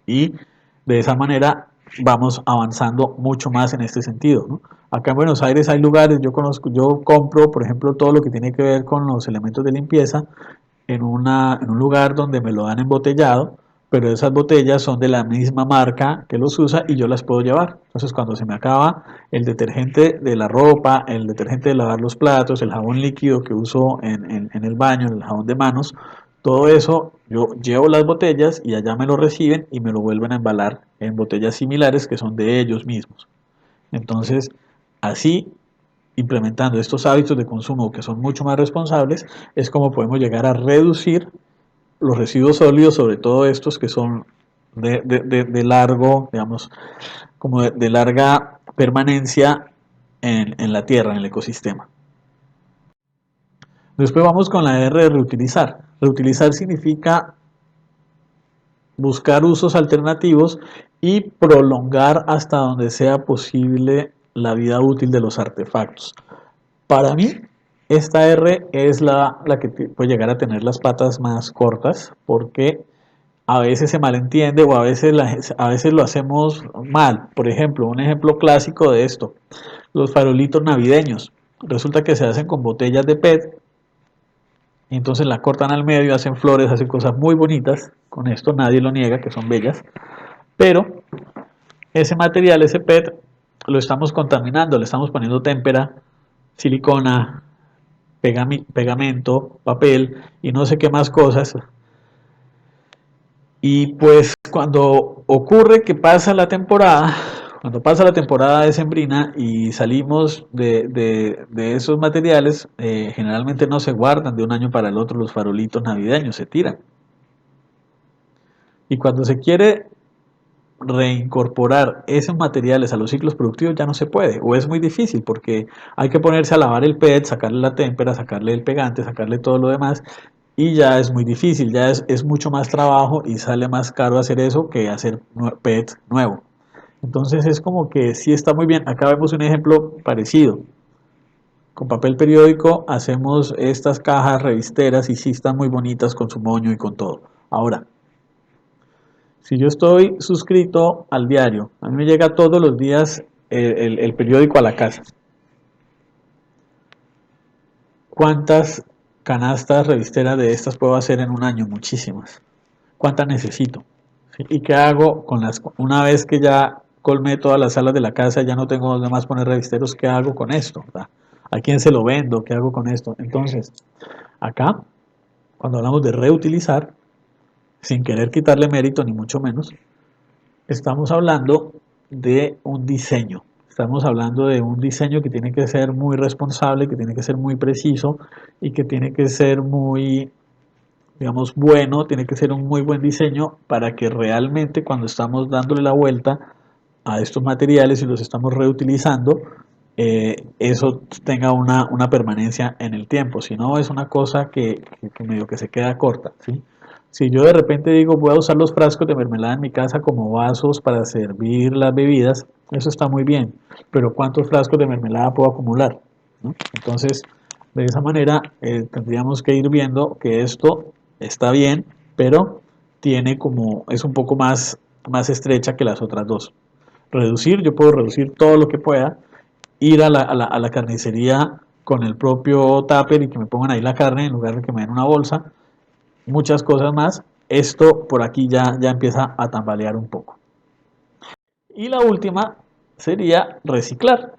y de esa manera vamos avanzando mucho más en este sentido, ¿no? Acá en Buenos Aires hay lugares, yo compro, por ejemplo, todo lo que tiene que ver con los elementos de limpieza en un lugar donde me lo dan embotellado, pero esas botellas son de la misma marca que los usa y yo las puedo llevar. Entonces cuando se me acaba el detergente de la ropa, el detergente de lavar los platos, el jabón líquido que uso en el baño, el jabón de manos, todo eso yo llevo las botellas y allá me lo reciben y me lo vuelven a embalar en botellas similares que son de ellos mismos. Entonces, así, implementando estos hábitos de consumo que son mucho más responsables, es como podemos llegar a reducir los residuos sólidos, sobre todo estos que son de largo, digamos, como de larga permanencia en la tierra, en el ecosistema. Después vamos con la R de reutilizar. Reutilizar significa buscar usos alternativos y prolongar hasta donde sea posible la vida útil de los artefactos. Para mí, esta R es la que puede llegar a tener las patas más cortas porque a veces se malentiende o a veces lo hacemos mal. Por ejemplo, un ejemplo clásico de esto, los farolitos navideños. Resulta que se hacen con botellas de PET y entonces la cortan al medio, hacen flores, hacen cosas muy bonitas. Con esto nadie lo niega, que son bellas. Pero ese material, ese PET, lo estamos contaminando, le estamos poniendo témpera, silicona, pegamento, papel y no sé qué más cosas. Y pues cuando ocurre que pasa la temporada, cuando pasa la temporada decembrina y salimos de esos materiales, generalmente no se guardan de un año para el otro los farolitos navideños, se tiran. Y cuando se quiere reincorporar esos materiales a los ciclos productivos ya no se puede, o es muy difícil porque hay que ponerse a lavar el PET, sacarle la témpera, sacarle el pegante, sacarle todo lo demás, y ya es muy difícil, ya es mucho más trabajo y sale más caro hacer eso que hacer PET nuevo. Entonces es como que sí está muy bien. Acá vemos un ejemplo parecido. Con papel periódico hacemos estas cajas revisteras y sí están muy bonitas con su moño y con todo. Ahora, si yo estoy suscrito al diario, a mí me llega todos los días el periódico a la casa. ¿Cuántas canastas revisteras de estas puedo hacer en un año? Muchísimas. ¿Cuántas necesito? ¿Sí? ¿Y qué hago con las, una vez que ya colmé todas las salas de la casa, ya no tengo donde más poner revisteros? ¿Qué hago con esto? ¿A quién se lo vendo? ¿Qué hago con esto? Entonces, acá, cuando hablamos de reutilizar, sin querer quitarle mérito ni mucho menos, estamos hablando de un diseño. Estamos hablando de un diseño que tiene que ser muy responsable, que tiene que ser muy preciso y que tiene que ser muy, digamos, bueno, tiene que ser un muy buen diseño para que realmente cuando estamos dándole la vuelta a estos materiales y los estamos reutilizando, eso tenga una permanencia en el tiempo. Si no, es una cosa que medio que se queda corta, ¿sí? Si yo de repente digo voy a usar los frascos de mermelada en mi casa como vasos para servir las bebidas, eso está muy bien, pero ¿cuántos frascos de mermelada puedo acumular? ¿No? Entonces, de esa manera tendríamos que ir viendo que esto está bien, pero tiene como, es un poco más estrecha que las otras dos. Reducir, yo puedo reducir todo lo que pueda, ir a la carnicería con el propio tupper y que me pongan ahí la carne en lugar de que me den una bolsa, muchas cosas más. Esto por aquí ya empieza a tambalear un poco. Y la última sería reciclar.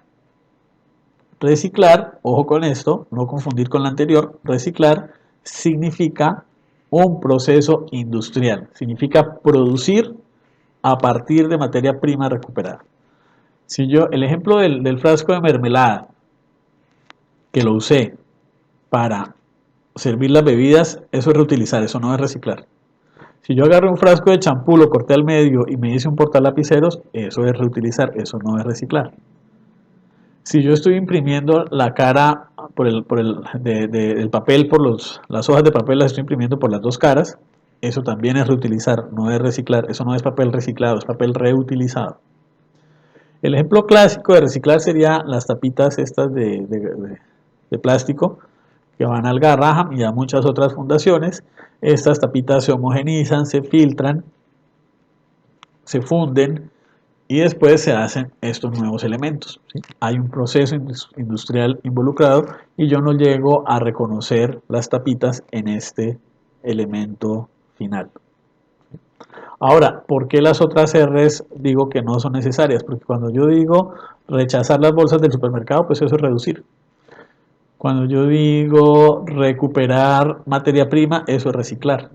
Reciclar, ojo con esto, no confundir con la anterior, reciclar significa un proceso industrial, significa producir a partir de materia prima recuperada. Si yo, el ejemplo del frasco de mermelada, que lo usé para servir las bebidas, eso es reutilizar, eso no es reciclar. Si yo agarro un frasco de champú, lo corté al medio y me hice un portalapiceros, eso es reutilizar, eso no es reciclar. Si yo estoy imprimiendo la cara el papel, las hojas de papel las estoy imprimiendo por las dos caras, eso también es reutilizar, no es reciclar, eso no es papel reciclado, es papel reutilizado. El ejemplo clásico de reciclar sería las tapitas estas de plástico que van al Garraham y a muchas otras fundaciones. Estas tapitas se homogenizan, se filtran, se funden y después se hacen estos nuevos elementos. ¿Sí? Hay un proceso industrial involucrado y yo no llego a reconocer las tapitas en este elemento final. Ahora, ¿por qué las otras R's digo que no son necesarias? Porque cuando yo digo rechazar las bolsas del supermercado, pues eso es reducir. Cuando yo digo recuperar materia prima, eso es reciclar.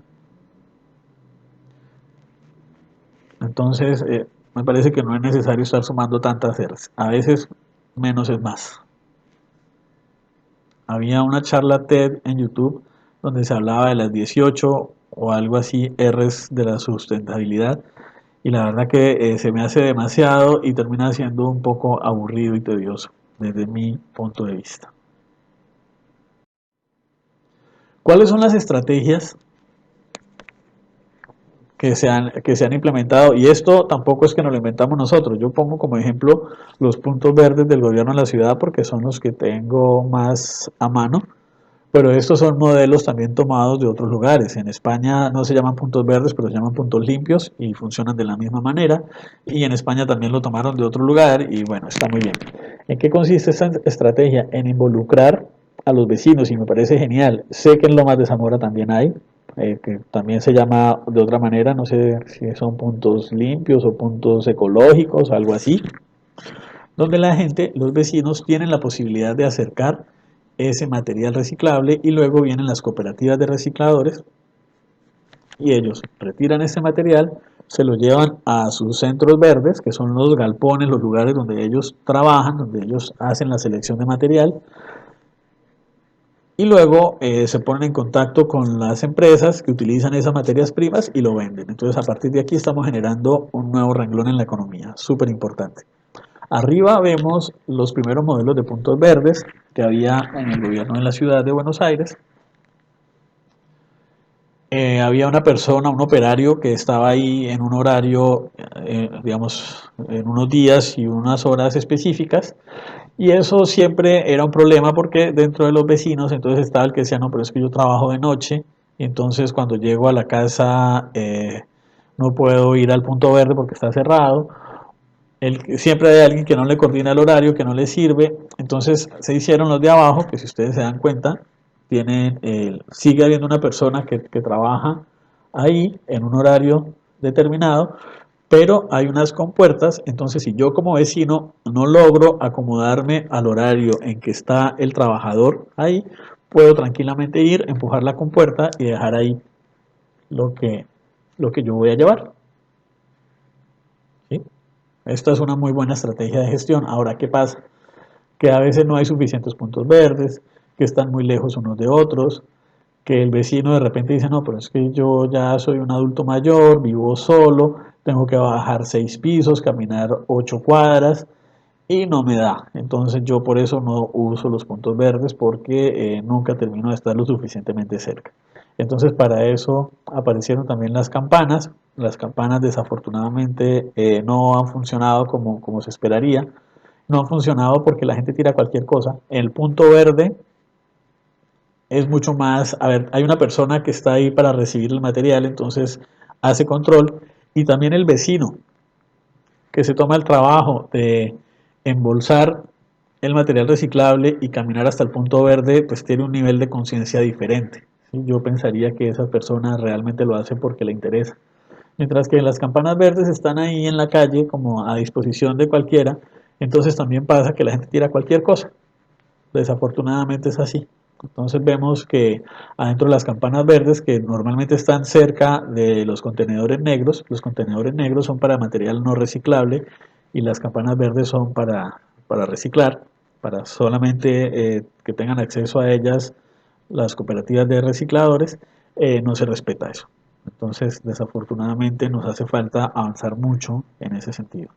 Entonces, me parece que no es necesario estar sumando tantas R's. A veces menos es más. Había una charla TED en YouTube donde se hablaba de las 18 o algo así R's de la sustentabilidad y la verdad que se me hace demasiado y termina siendo un poco aburrido y tedioso desde mi punto de vista. ¿Cuáles son las estrategias que se han implementado? Y esto tampoco es que nos lo inventamos nosotros. Yo pongo como ejemplo los puntos verdes del gobierno de la ciudad porque son los que tengo más a mano. Pero estos son modelos también tomados de otros lugares. En España no se llaman puntos verdes, pero se llaman puntos limpios y funcionan de la misma manera. Y en España también lo tomaron de otro lugar y bueno, está muy bien. ¿En qué consiste esta estrategia? En involucrar a los vecinos y me parece genial. Sé que en Lomas de Zamora también hay, que también se llama de otra manera, no sé si son puntos limpios o puntos ecológicos, algo así, donde la gente, los vecinos, tienen la posibilidad de acercar ese material reciclable y luego vienen las cooperativas de recicladores y ellos retiran ese material, se lo llevan a sus centros verdes, que son los galpones, los lugares donde ellos trabajan, donde ellos hacen la selección de material, y luego se ponen en contacto con las empresas que utilizan esas materias primas y lo venden. Entonces a partir de aquí estamos generando un nuevo renglón en la economía, súper importante. Arriba vemos los primeros modelos de puntos verdes que había en el gobierno de la ciudad de Buenos Aires. Había una persona, un operario que estaba ahí en un horario, digamos, en unos días y unas horas específicas. Y eso siempre era un problema porque dentro de los vecinos entonces estaba el que decía, no, pero es que yo trabajo de noche y entonces cuando llego a la casa no puedo ir al punto verde porque está cerrado. Siempre hay alguien que no le coordina el horario, que no le sirve. Entonces se hicieron los de abajo, que si ustedes se dan cuenta, sigue habiendo una persona que trabaja ahí en un horario determinado, pero hay unas compuertas. Entonces si yo como vecino no logro acomodarme al horario en que está el trabajador ahí, puedo tranquilamente ir, empujar la compuerta y dejar ahí lo que, lo que yo voy a llevar. ¿Sí? Esta es una muy buena estrategia de gestión. Ahora, ¿qué pasa? Que a veces no hay suficientes puntos verdes, que están muy lejos unos de otros, que el vecino de repente dice, no, pero es que yo ya soy un adulto mayor, vivo solo, tengo que bajar 6 pisos, caminar 8 cuadras y no me da. Entonces yo por eso no uso los puntos verdes porque nunca termino de estar lo suficientemente cerca. Entonces para eso aparecieron también las campanas. Las campanas desafortunadamente no han funcionado como se esperaría. No han funcionado porque la gente tira cualquier cosa. El punto verde es mucho más, a ver, hay una persona que está ahí para recibir el material, entonces hace control, y también el vecino que se toma el trabajo de embolsar el material reciclable y caminar hasta el punto verde, pues tiene un nivel de conciencia diferente. ¿Sí? Yo pensaría que esa persona realmente lo hace porque le interesa. Mientras que las campanas verdes están ahí en la calle como a disposición de cualquiera, entonces también pasa que la gente tira cualquier cosa. Desafortunadamente es así. Entonces vemos que adentro de las campanas verdes, que normalmente están cerca de los contenedores negros son para material no reciclable y las campanas verdes son para reciclar, para solamente que tengan acceso a ellas las cooperativas de recicladores, no se respeta eso. Entonces, desafortunadamente nos hace falta avanzar mucho en ese sentido.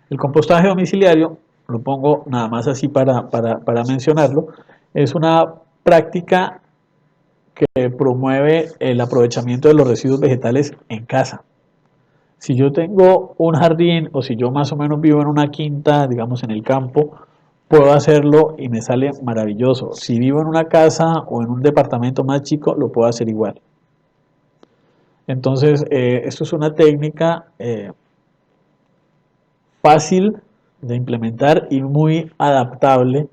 El compostaje domiciliario, lo pongo nada más así para mencionarlo, es una práctica que promueve el aprovechamiento de los residuos vegetales en casa. Si yo tengo un jardín o si yo más o menos vivo en una quinta, digamos en el campo, puedo hacerlo y me sale maravilloso. Si vivo en una casa o en un departamento más chico, lo puedo hacer igual. Entonces, esto es una técnica fácil de implementar y muy adaptable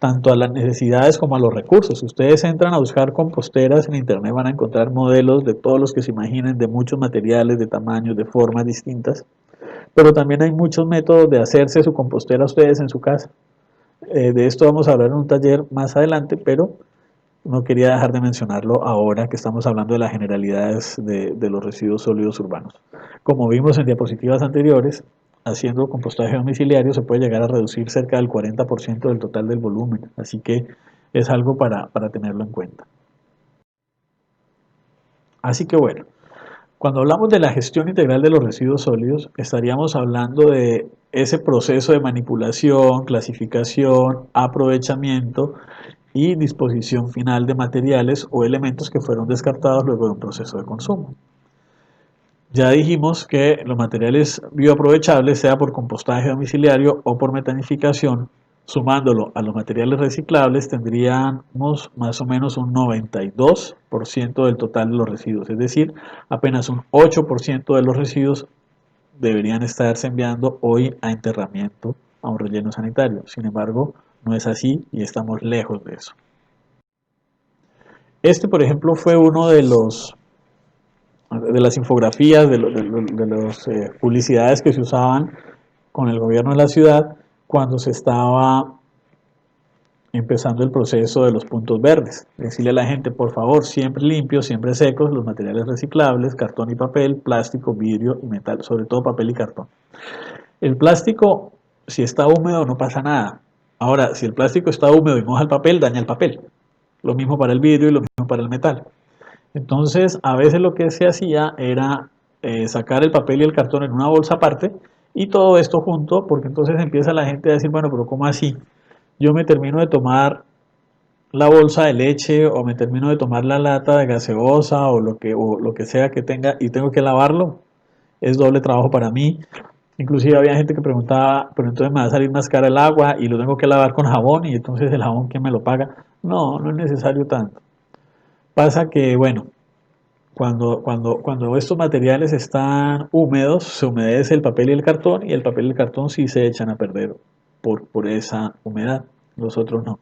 tanto a las necesidades como a los recursos. Si ustedes entran a buscar composteras en internet van a encontrar modelos de todos los que se imaginen, de muchos materiales, de tamaños, de formas distintas, pero también hay muchos métodos de hacerse su compostera ustedes en su casa. De esto vamos a hablar en un taller más adelante, pero no quería dejar de mencionarlo ahora que estamos hablando de las generalidades de los residuos sólidos urbanos. Como vimos en diapositivas anteriores, haciendo compostaje domiciliario se puede llegar a reducir cerca del 40% del total del volumen, así que es algo para tenerlo en cuenta. Así que bueno, cuando hablamos de la gestión integral de los residuos sólidos, estaríamos hablando de ese proceso de manipulación, clasificación, aprovechamiento y disposición final de materiales o elementos que fueron descartados luego de un proceso de consumo. Ya dijimos que los materiales bioaprovechables, sea por compostaje domiciliario o por metanificación, sumándolo a los materiales reciclables, tendríamos más o menos un 92% del total de los residuos, es decir, apenas un 8% de los residuos deberían estarse enviando hoy a enterramiento, a un relleno sanitario. Sin embargo, no es así y estamos lejos de eso. Este, por ejemplo, fue uno de las infografías, de las publicidades que se usaban con el gobierno de la ciudad cuando se estaba empezando el proceso de los puntos verdes. Decirle a la gente, por favor, siempre limpios, siempre secos, los materiales reciclables, cartón y papel, plástico, vidrio y metal, sobre todo papel y cartón. El plástico, si está húmedo, no pasa nada. Ahora, si el plástico está húmedo y moja el papel, daña el papel. Lo mismo para el vidrio y lo mismo para el metal. Entonces, a veces lo que se hacía era sacar el papel y el cartón en una bolsa aparte y todo esto junto, porque entonces empieza la gente a decir, bueno, pero ¿cómo así? Yo me termino de tomar la bolsa de leche o me termino de tomar la lata de gaseosa o lo que sea que tenga y tengo que lavarlo. Es doble trabajo para mí. Inclusive había gente que preguntaba, pero entonces me va a salir más cara el agua y lo tengo que lavar con jabón y entonces el jabón, ¿quién me lo paga? No, no es necesario tanto. Pasa que, bueno, cuando estos materiales están húmedos, se humedece el papel y el cartón, y el papel y el cartón sí se echan a perder por esa humedad, los otros no.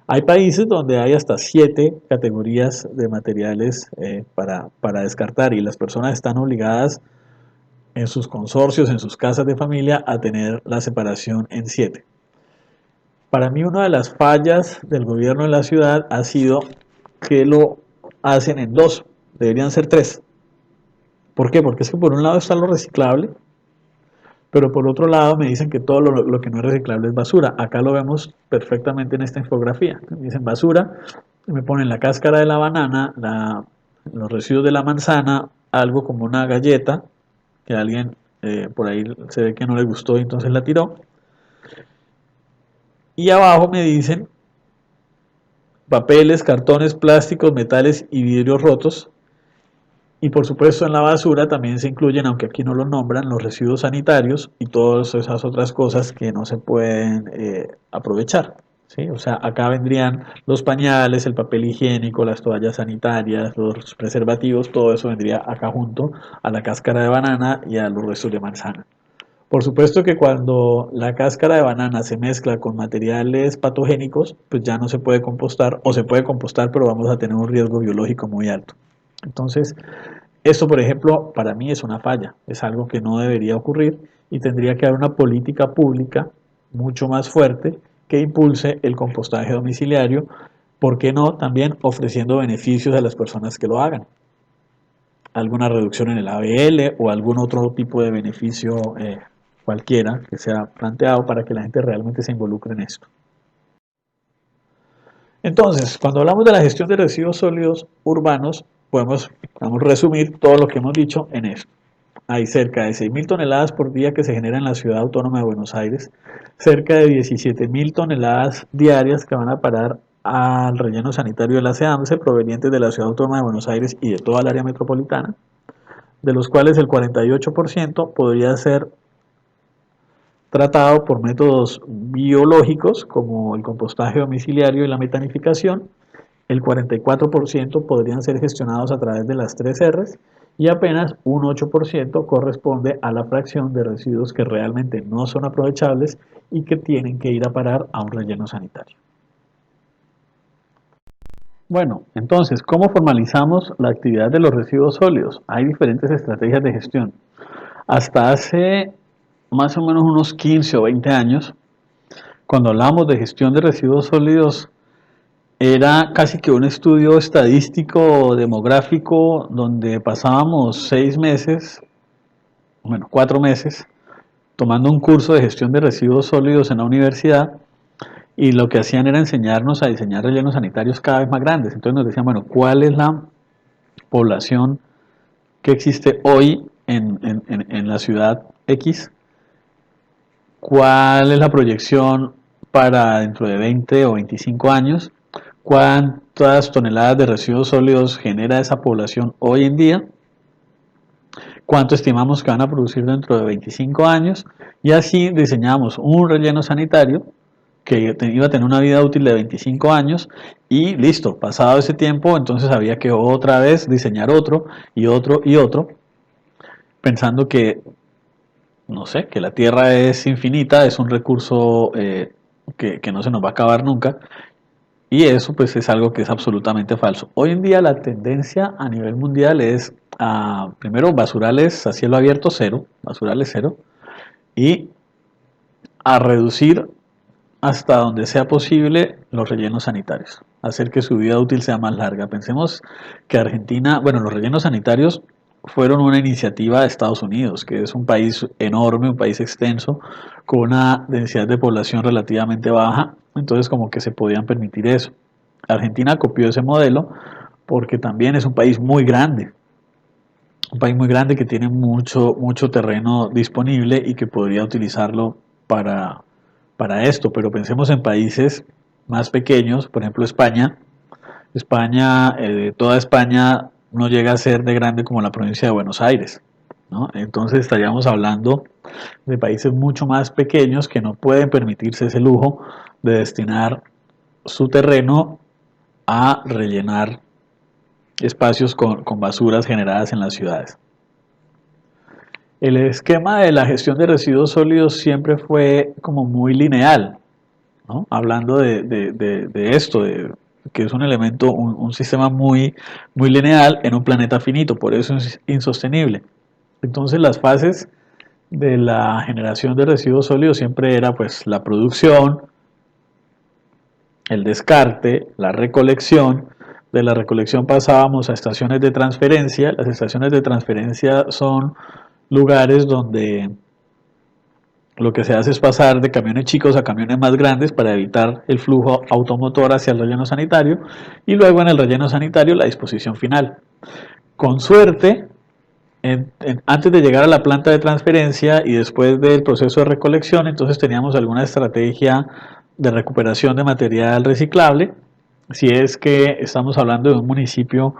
Hay países donde hay hasta 7 categorías de materiales para descartar y las personas están obligadas en sus consorcios, en sus casas de familia, a tener la separación en 7. Para mí una de las fallas del gobierno de la ciudad ha sido que lo hacen en 2, deberían ser 3. ¿Por qué? Porque es que por un lado está lo reciclable, pero por otro lado me dicen que todo lo que no es reciclable es basura. Acá lo vemos perfectamente en esta infografía. Me dicen basura, me ponen la cáscara de la banana, los residuos de la manzana, algo como una galleta, que a alguien por ahí se ve que no le gustó y entonces la tiró. Y abajo me dicen papeles, cartones, plásticos, metales y vidrios rotos. Y por supuesto en la basura también se incluyen, aunque aquí no lo nombran, los residuos sanitarios y todas esas otras cosas que no se pueden aprovechar. ¿Sí? O sea, acá vendrían los pañales, el papel higiénico, las toallas sanitarias, los preservativos, todo eso vendría acá junto a la cáscara de banana y a los restos de manzana. Por supuesto que cuando la cáscara de banana se mezcla con materiales patogénicos, pues ya no se puede compostar o se puede compostar, pero vamos a tener un riesgo biológico muy alto. Entonces, esto, por ejemplo, para mí es una falla, es algo que no debería ocurrir y tendría que haber una política pública mucho más fuerte que impulse el compostaje domiciliario, ¿por qué no? También ofreciendo beneficios a las personas que lo hagan. Alguna reducción en el ABL o algún otro tipo de beneficio cualquiera que sea planteado para que la gente realmente se involucre en esto. Entonces, cuando hablamos de la gestión de residuos sólidos urbanos, podemos resumir todo lo que hemos dicho en esto. Hay cerca de 6.000 toneladas por día que se generan en la ciudad autónoma de Buenos Aires, cerca de 17.000 toneladas diarias que van a parar al relleno sanitario de la SEAMSE provenientes de la ciudad autónoma de Buenos Aires y de toda el área metropolitana, de los cuales el 48% podría ser tratado por métodos biológicos como el compostaje domiciliario y la metanificación. El 44% podrían ser gestionados a través de las 3 R's y apenas un 8% corresponde a la fracción de residuos que realmente no son aprovechables y que tienen que ir a parar a un relleno sanitario. Bueno, entonces, ¿cómo formalizamos la actividad de los residuos sólidos? Hay diferentes estrategias de gestión. Hasta hace más o menos unos 15 o 20 años, cuando hablábamos de gestión de residuos sólidos, era casi que un estudio estadístico demográfico donde pasábamos 6 meses, bueno, 4 meses, tomando un curso de gestión de residuos sólidos en la universidad y lo que hacían era enseñarnos a diseñar rellenos sanitarios cada vez más grandes. Entonces nos decían, bueno, ¿cuál es la población que existe hoy en la ciudad X? ¿Cuál es la proyección para dentro de 20 o 25 años? ¿Cuántas toneladas de residuos sólidos genera esa población hoy en día? ¿Cuánto estimamos que van a producir dentro de 25 años? Y así diseñamos un relleno sanitario que iba a tener una vida útil de 25 años y listo, pasado ese tiempo, entonces había que otra vez diseñar otro y otro y otro, pensando que, no sé, que la Tierra es infinita, es un recurso que no se nos va a acabar nunca. Y eso pues es algo que es absolutamente falso. Hoy en día la tendencia a nivel mundial es a, primero, basurales a cielo abierto cero, basurales cero, y a reducir hasta donde sea posible los rellenos sanitarios, hacer que su vida útil sea más larga. Pensemos que Argentina, bueno, los rellenos sanitarios fueron una iniciativa de Estados Unidos, que es un país enorme, un país extenso, con una densidad de población relativamente baja, entonces como que se podían permitir eso. Argentina copió ese modelo porque también es un país muy grande que tiene mucho terreno disponible y que podría utilizarlo para, para esto, pero pensemos en países más pequeños, por ejemplo España. España, toda España no llega a ser de grande como la provincia de Buenos Aires, ¿no? Entonces estaríamos hablando de países mucho más pequeños que no pueden permitirse ese lujo de destinar su terreno a rellenar espacios con basuras generadas en las ciudades. El esquema de la gestión de residuos sólidos siempre fue como muy lineal, ¿no? Hablando de esto, que es un elemento, un sistema muy lineal en un planeta finito, por eso es insostenible. Entonces las fases de la generación de residuos sólidos siempre era pues la producción, el descarte, la recolección. De la recolección pasábamos a estaciones de transferencia. Las estaciones de transferencia son lugares donde lo que se hace es pasar de camiones chicos a camiones más grandes para evitar el flujo automotor hacia el relleno sanitario y luego en el relleno sanitario la disposición final. Con suerte, antes de llegar a la planta de transferencia y después del proceso de recolección, entonces teníamos alguna estrategia de recuperación de material reciclable. Si es que estamos hablando de un municipio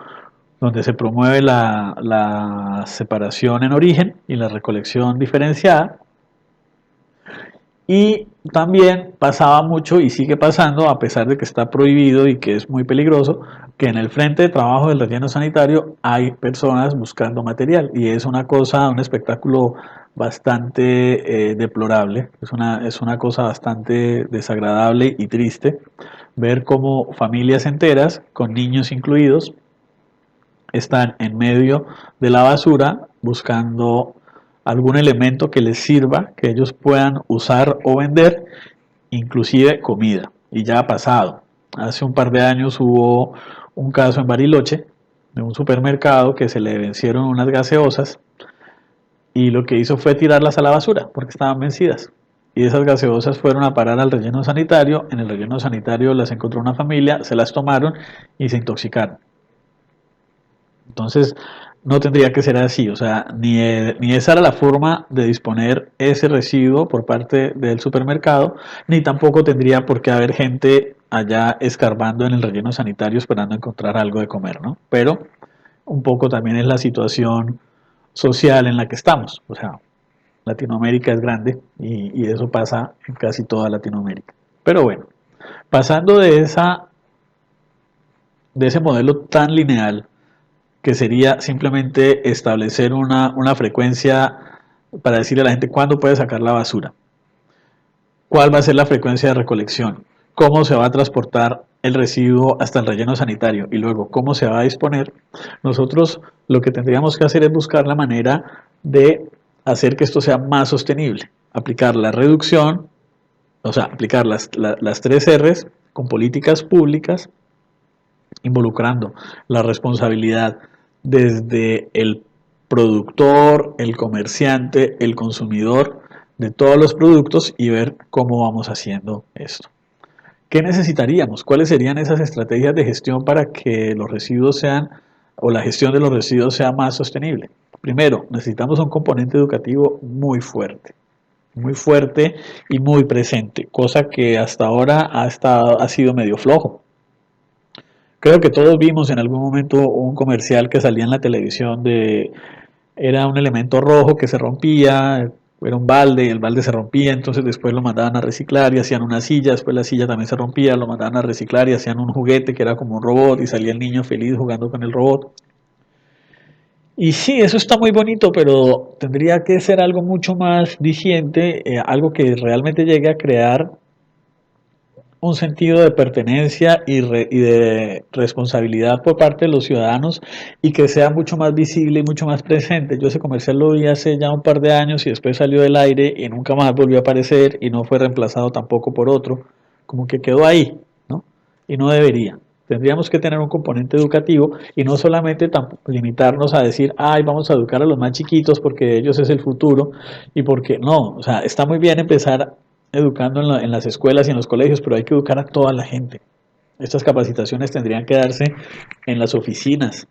donde se promueve la separación en origen y la recolección diferenciada, y también pasaba mucho y sigue pasando, a pesar de que está prohibido y que es muy peligroso, que en el frente de trabajo del relleno sanitario hay personas buscando material y es una cosa, un espectáculo bastante deplorable, es una cosa bastante desagradable y triste ver cómo familias enteras, con niños incluidos, están en medio de la basura buscando algún elemento que les sirva, que ellos puedan usar o vender, inclusive comida. Y ya ha pasado. Hace un par de años hubo un caso en Bariloche de un supermercado que se le vencieron unas gaseosas y lo que hizo fue tirarlas a la basura porque estaban vencidas. Y esas gaseosas fueron a parar al relleno sanitario. En el relleno sanitario las encontró una familia, se las tomaron y se intoxicaron. Entonces, no tendría que ser así, o sea, ni esa era la forma de disponer ese residuo por parte del supermercado, ni tampoco tendría por qué haber gente allá escarbando en el relleno sanitario esperando encontrar algo de comer, ¿no? Pero un poco también es la situación social en la que estamos, o sea, Latinoamérica es grande y eso pasa en casi toda Latinoamérica. Pero bueno, pasando de ese modelo tan lineal que sería simplemente establecer una frecuencia para decirle a la gente cuándo puede sacar la basura. ¿Cuál va a ser la frecuencia de recolección? cómo se va a transportar el residuo hasta el relleno sanitario y luego cómo se va a disponer, nosotros lo que tendríamos que hacer es buscar la manera de hacer que esto sea más sostenible, aplicar la reducción, o sea, aplicar las 3 R's con políticas públicas, involucrando la responsabilidad desde el productor, el comerciante, el consumidor de todos los productos y ver cómo vamos haciendo esto. ¿Qué necesitaríamos? ¿Cuáles serían esas estrategias de gestión para que los residuos sean, o la gestión de los residuos sea más sostenible? Primero, necesitamos un componente educativo muy fuerte y muy presente, cosa que hasta ahora ha sido medio flojo. Creo que todos vimos en algún momento un comercial que salía en la televisión de, era un elemento rojo que se rompía, era un balde, el balde se rompía, entonces después lo mandaban a reciclar y hacían una silla, después la silla también se rompía, lo mandaban a reciclar y hacían un juguete que era como un robot y salía el niño feliz jugando con el robot. Y sí, eso está muy bonito, pero tendría que ser algo mucho más diciente, algo que realmente llegue a crear un sentido de pertenencia y de responsabilidad por parte de los ciudadanos y que sea mucho más visible y mucho más presente. Yo ese comercial lo vi hace ya un par de años y después salió del aire y nunca más volvió a aparecer y no fue reemplazado tampoco por otro, como que quedó ahí, ¿no? Y no debería. Tendríamos que tener un componente educativo y no solamente limitarnos a decir, ay, vamos a educar a los más chiquitos porque ellos es el futuro y porque no, o sea, está muy bien empezar educando en las escuelas y en los colegios, pero hay que educar a toda la gente. Estas capacitaciones tendrían que darse en las oficinas,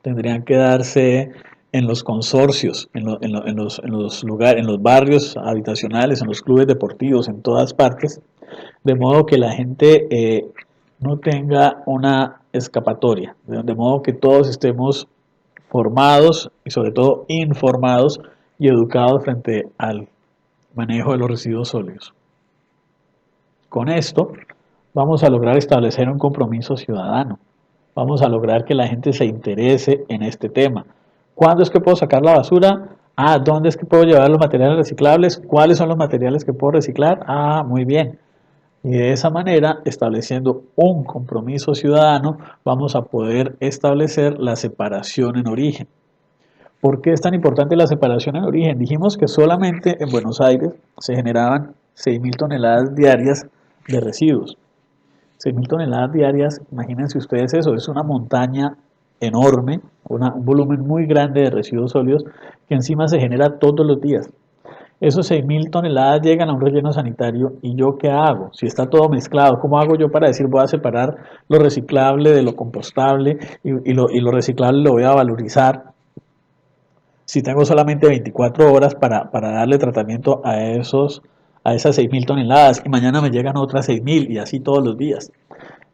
tendrían que darse en los consorcios, en los lugares, en los barrios habitacionales, en los clubes deportivos, en todas partes, de modo que la gente no tenga una escapatoria, de modo que todos estemos formados y sobre todo informados y educados frente al manejo de los residuos sólidos. Con esto vamos a lograr establecer un compromiso ciudadano. Vamos a lograr que la gente se interese en este tema. ¿Cuándo es que puedo sacar la basura? Ah, ¿dónde es que puedo llevar los materiales reciclables? ¿Cuáles son los materiales que puedo reciclar? Ah, muy bien. Y de esa manera, estableciendo un compromiso ciudadano, vamos a poder establecer la separación en origen. ¿Por qué es tan importante la separación en origen? Dijimos que solamente en Buenos Aires se generaban 6.000 toneladas diarias de residuos. 6.000 toneladas diarias, imagínense ustedes eso, es una montaña enorme, un volumen muy grande de residuos sólidos que encima se genera todos los días. Esos 6.000 toneladas llegan a un relleno sanitario y yo qué hago? Si está todo mezclado, ¿cómo hago yo para decir voy a separar lo reciclable de lo compostable y lo reciclable lo voy a valorizar? Si tengo solamente 24 horas para darle tratamiento a esas 6.000 toneladas y mañana me llegan otras 6.000 y así todos los días.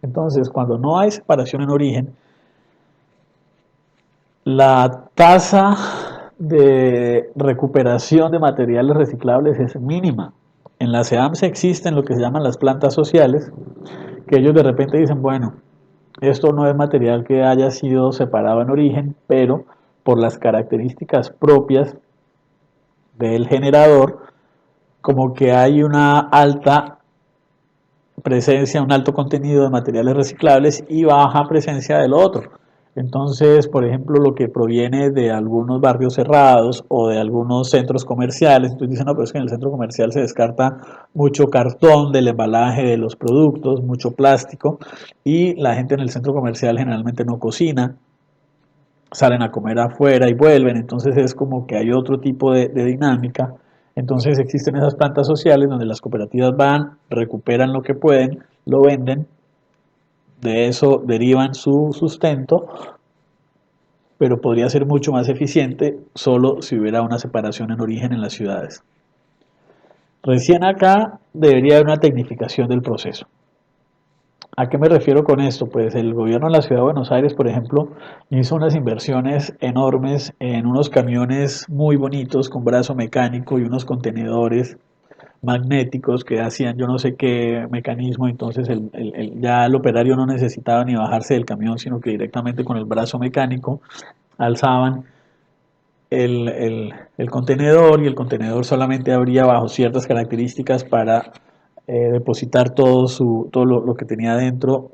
Entonces, cuando no hay separación en origen, la tasa de recuperación de materiales reciclables es mínima. En la CEAMSE existen lo que se llaman las plantas sociales, que ellos de repente dicen, bueno, esto no es material que haya sido separado en origen, pero por las características propias del generador, como que hay una alta presencia, un alto contenido de materiales reciclables y baja presencia del otro. Entonces, por ejemplo, lo que proviene de algunos barrios cerrados o de algunos centros comerciales, entonces dicen, no, pero es que en el centro comercial se descarta mucho cartón del embalaje de los productos, mucho plástico, y la gente en el centro comercial generalmente no cocina, salen a comer afuera y vuelven, entonces es como que hay otro tipo de dinámica. Entonces existen esas plantas sociales donde las cooperativas van, recuperan lo que pueden, lo venden, de eso derivan su sustento, pero podría ser mucho más eficiente solo si hubiera una separación en origen en las ciudades. Recién acá debería haber una tecnificación del proceso. ¿A qué me refiero con esto? Pues el gobierno de la ciudad de Buenos Aires, por ejemplo, hizo unas inversiones enormes en unos camiones muy bonitos con brazo mecánico y unos contenedores magnéticos que hacían yo no sé qué mecanismo, entonces ya el operario no necesitaba ni bajarse del camión, sino que directamente con el brazo mecánico alzaban el contenedor y el contenedor solamente abría bajo ciertas características para depositar todo lo que tenía dentro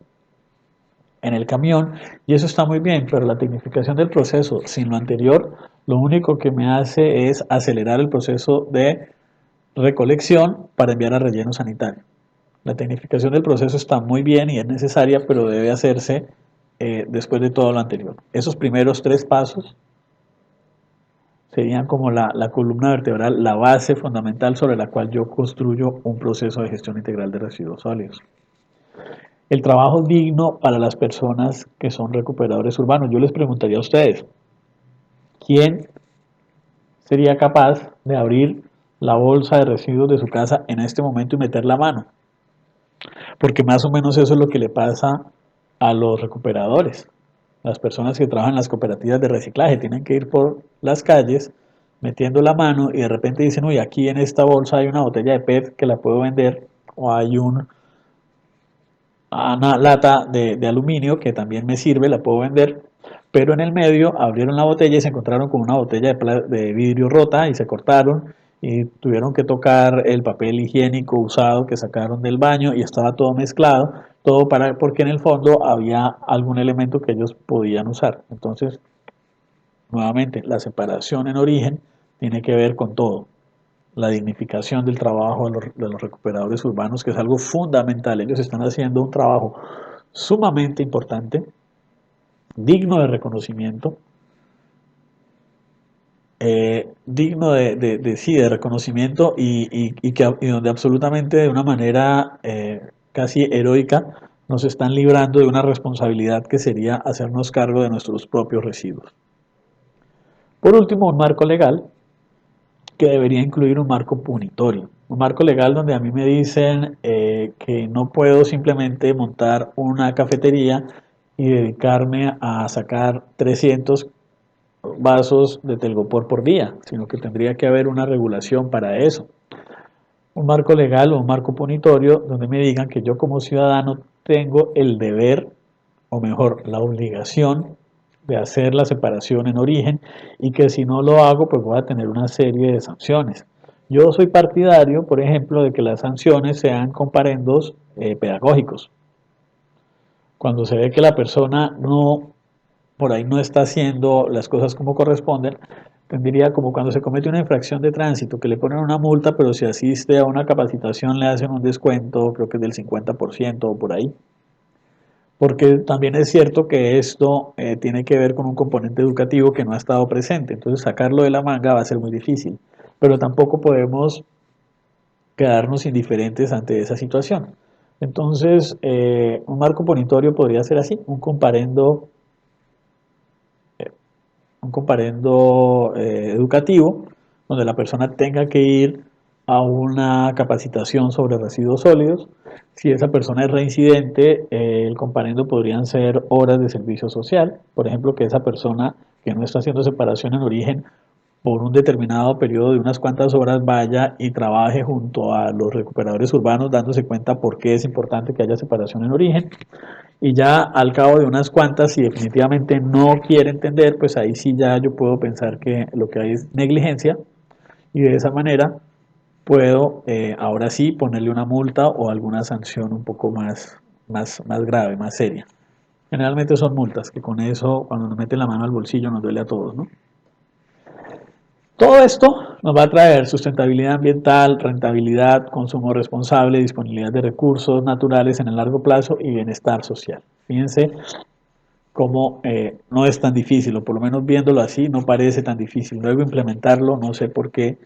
en el camión, y eso está muy bien, pero la tecnificación del proceso sin lo anterior, lo único que me hace es acelerar el proceso de recolección para enviar a relleno sanitario. La tecnificación del proceso está muy bien y es necesaria, pero debe hacerse después de todo lo anterior. Esos primeros tres pasos serían como la columna vertebral, la base fundamental sobre la cual yo construyo un proceso de gestión integral de residuos sólidos. El trabajo digno para las personas que son recuperadores urbanos. Yo les preguntaría a ustedes, ¿quién sería capaz de abrir la bolsa de residuos de su casa en este momento y meter la mano? Porque más o menos eso es lo que le pasa a los recuperadores. Las personas que trabajan en las cooperativas de reciclaje tienen que ir por las calles metiendo la mano y de repente dicen, uy, aquí en esta bolsa hay una botella de PET que la puedo vender, o hay una lata de aluminio que también me sirve, la puedo vender, pero en el medio abrieron la botella y se encontraron con una botella de vidrio rota y se cortaron y tuvieron que tocar el papel higiénico usado que sacaron del baño y estaba todo mezclado, todo porque en el fondo había algún elemento que ellos podían usar. Entonces, nuevamente, la separación en origen tiene que ver con todo. La dignificación del trabajo de los recuperadores urbanos, que es algo fundamental. Ellos están haciendo un trabajo sumamente importante, digno de reconocimiento, digno sí, de reconocimiento y donde absolutamente de una manera casi heroica nos están librando de una responsabilidad que sería hacernos cargo de nuestros propios residuos. Por último, un marco legal que debería incluir un marco punitorio. Un marco legal donde a mí me dicen que no puedo simplemente montar una cafetería y dedicarme a sacar 300 vasos de telgopor por día, sino que tendría que haber una regulación para eso. Un marco legal o un marco punitorio donde me digan que yo como ciudadano tengo el deber, o mejor, la obligación de hacer la separación en origen y que si no lo hago, pues voy a tener una serie de sanciones. Yo soy partidario, por ejemplo, de que las sanciones sean comparendos pedagógicos. Cuando se ve que la persona no, por ahí no está haciendo las cosas como corresponden, tendría como cuando se comete una infracción de tránsito, que le ponen una multa, pero si asiste a una capacitación le hacen un descuento, creo que es del 50% o por ahí. Porque también es cierto que esto tiene que ver con un componente educativo que no ha estado presente, entonces sacarlo de la manga va a ser muy difícil, pero tampoco podemos quedarnos indiferentes ante esa situación. Entonces, un marco punitorio podría ser así, un comparendo educativo, donde la persona tenga que ir a una capacitación sobre residuos sólidos. Si esa persona es reincidente, el comparendo podrían ser horas de servicio social. Por ejemplo, que esa persona que no está haciendo separación en origen por un determinado periodo de unas cuantas horas vaya y trabaje junto a los recuperadores urbanos dándose cuenta por qué es importante que haya separación en origen y ya al cabo de unas cuantas, si definitivamente no quiere entender, pues ahí sí ya yo puedo pensar que lo que hay es negligencia y de esa manera puedo ahora sí ponerle una multa o alguna sanción un poco más grave, más seria. Generalmente son multas, que con eso cuando nos meten la mano al bolsillo nos duele a todos, ¿no? Todo esto nos va a traer sustentabilidad ambiental, rentabilidad, consumo responsable, disponibilidad de recursos naturales en el largo plazo y bienestar social. Fíjense cómo no es tan difícil, o por lo menos viéndolo así, no parece tan difícil. Luego implementarlo, no sé por qué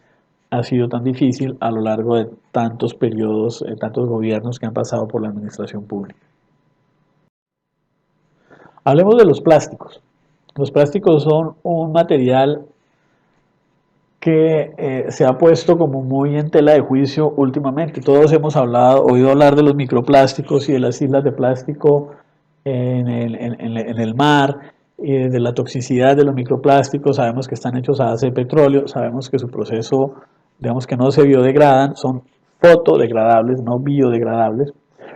ha sido tan difícil a lo largo de tantos periodos, tantos gobiernos que han pasado por la administración pública. Hablemos de los plásticos. Los plásticos son un material que se ha puesto como muy en tela de juicio últimamente. Todos hemos oído hablar de los microplásticos y de las islas de plástico en el mar, y de la toxicidad de los microplásticos. Sabemos que están hechos a base de petróleo, sabemos que su proceso, digamos que no se biodegradan, son fotodegradables, no biodegradables,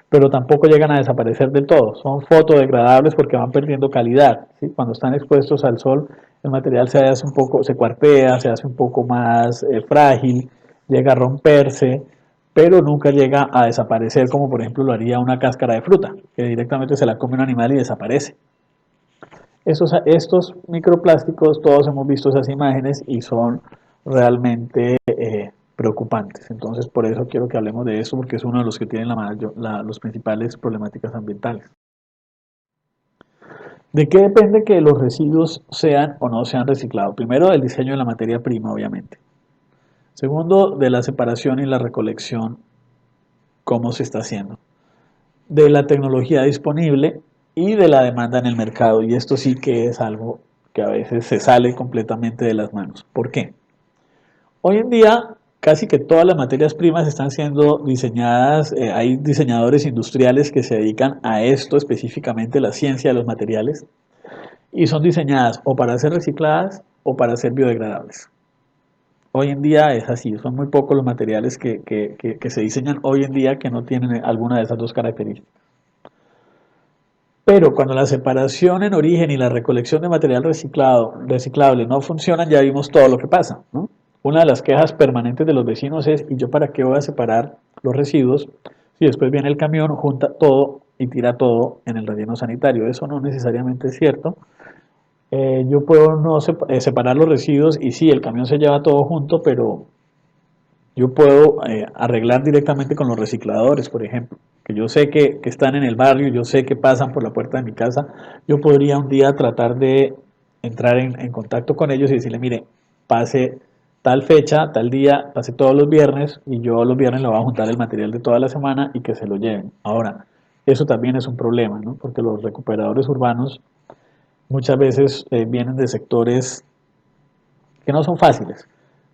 pero tampoco llegan a desaparecer del todo. Son fotodegradables porque van perdiendo calidad, ¿sí? Cuando están expuestos al sol, el material se hace un poco, se cuartea, se hace un poco más frágil, llega a romperse, pero nunca llega a desaparecer como por ejemplo lo haría una cáscara de fruta, que directamente se la come un animal y desaparece. Estos microplásticos, todos hemos visto esas imágenes y son realmente preocupantes. Entonces, por eso quiero que hablemos de eso, porque es uno de los que tienen los principales problemáticas ambientales. ¿De qué depende que los residuos sean o no sean reciclados? Primero, del diseño de la materia prima, obviamente. Segundo, de la separación y la recolección, cómo se está haciendo. De la tecnología disponible y de la demanda en el mercado. Y esto sí que es algo que a veces se sale completamente de las manos. ¿Por qué? Hoy en día casi que todas las materias primas están siendo diseñadas, hay diseñadores industriales que se dedican a esto específicamente, la ciencia de los materiales, y son diseñadas o para ser recicladas o para ser biodegradables. Hoy en día es así, son muy pocos los materiales que se diseñan hoy en día que no tienen alguna de esas dos características. Pero cuando la separación en origen y la recolección de material reciclable no funcionan, ya vimos todo lo que pasa, ¿no? Una de las quejas permanentes de los vecinos es, ¿y yo para qué voy a separar los residuos si después viene el camión, junta todo y tira todo en el relleno sanitario? Eso no necesariamente es cierto. Yo puedo no separar los residuos y sí, el camión se lleva todo junto, pero yo puedo arreglar directamente con los recicladores, por ejemplo, que yo sé que están en el barrio, yo sé que pasan por la puerta de mi casa. Yo podría un día tratar de entrar en contacto con ellos y decirle, mire, pase tal fecha, tal día, pase todos los viernes y yo los viernes le voy a juntar el material de toda la semana y que se lo lleven. Ahora, eso también es un problema, ¿no? Porque los recuperadores urbanos muchas veces vienen de sectores que no son fáciles,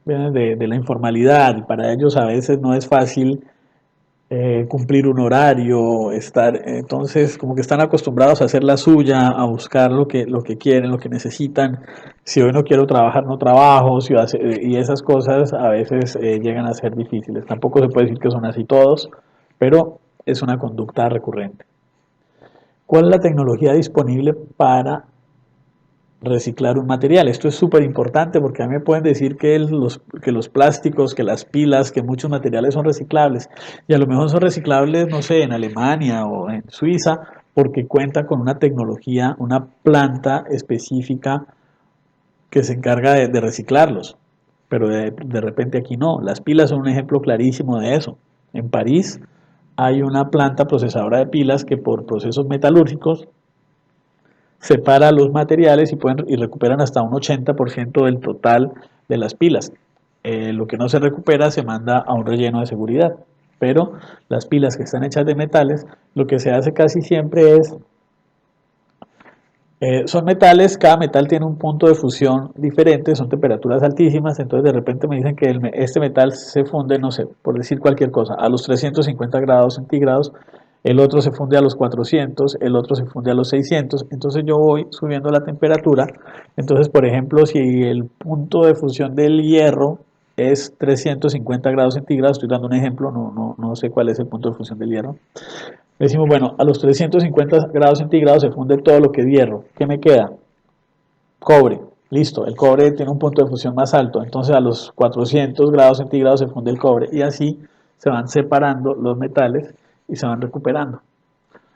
vienen de la informalidad y para ellos a veces no es fácil cumplir un horario, entonces como que están acostumbrados a hacer la suya, a buscar lo que quieren, lo que necesitan. Si hoy no quiero trabajar, no trabajo, y esas cosas a veces llegan a ser difíciles. Tampoco se puede decir que son así todos, pero es una conducta recurrente. ¿Cuál es la tecnología disponible para reciclar un material? Esto es súper importante porque a mí me pueden decir que los plásticos, que las pilas, que muchos materiales son reciclables y a lo mejor son reciclables, no sé, en Alemania o en Suiza porque cuenta con una tecnología, una planta específica que se encarga de reciclarlos. Pero de repente aquí no. Las pilas son un ejemplo clarísimo de eso. En París hay una planta procesadora de pilas que por procesos metalúrgicos separa los materiales y recuperan hasta un 80% del total de las pilas. Lo que no se recupera se manda a un relleno de seguridad. Pero las pilas que están hechas de metales, lo que se hace casi siempre es, son metales, cada metal tiene un punto de fusión diferente, son temperaturas altísimas, entonces de repente me dicen que este metal se funde, no sé, por decir cualquier cosa, a los 350 grados centígrados, el otro se funde a los 400, el otro se funde a los 600, entonces yo voy subiendo la temperatura, entonces por ejemplo si el punto de fusión del hierro es 350 grados centígrados, estoy dando un ejemplo, no sé cuál es el punto de fusión del hierro, decimos, bueno, a los 350 grados centígrados se funde todo lo que es hierro. ¿Qué me queda? Cobre. Listo, el cobre tiene un punto de fusión más alto, entonces a los 400 grados centígrados se funde el cobre y así se van separando los metales y se van recuperando.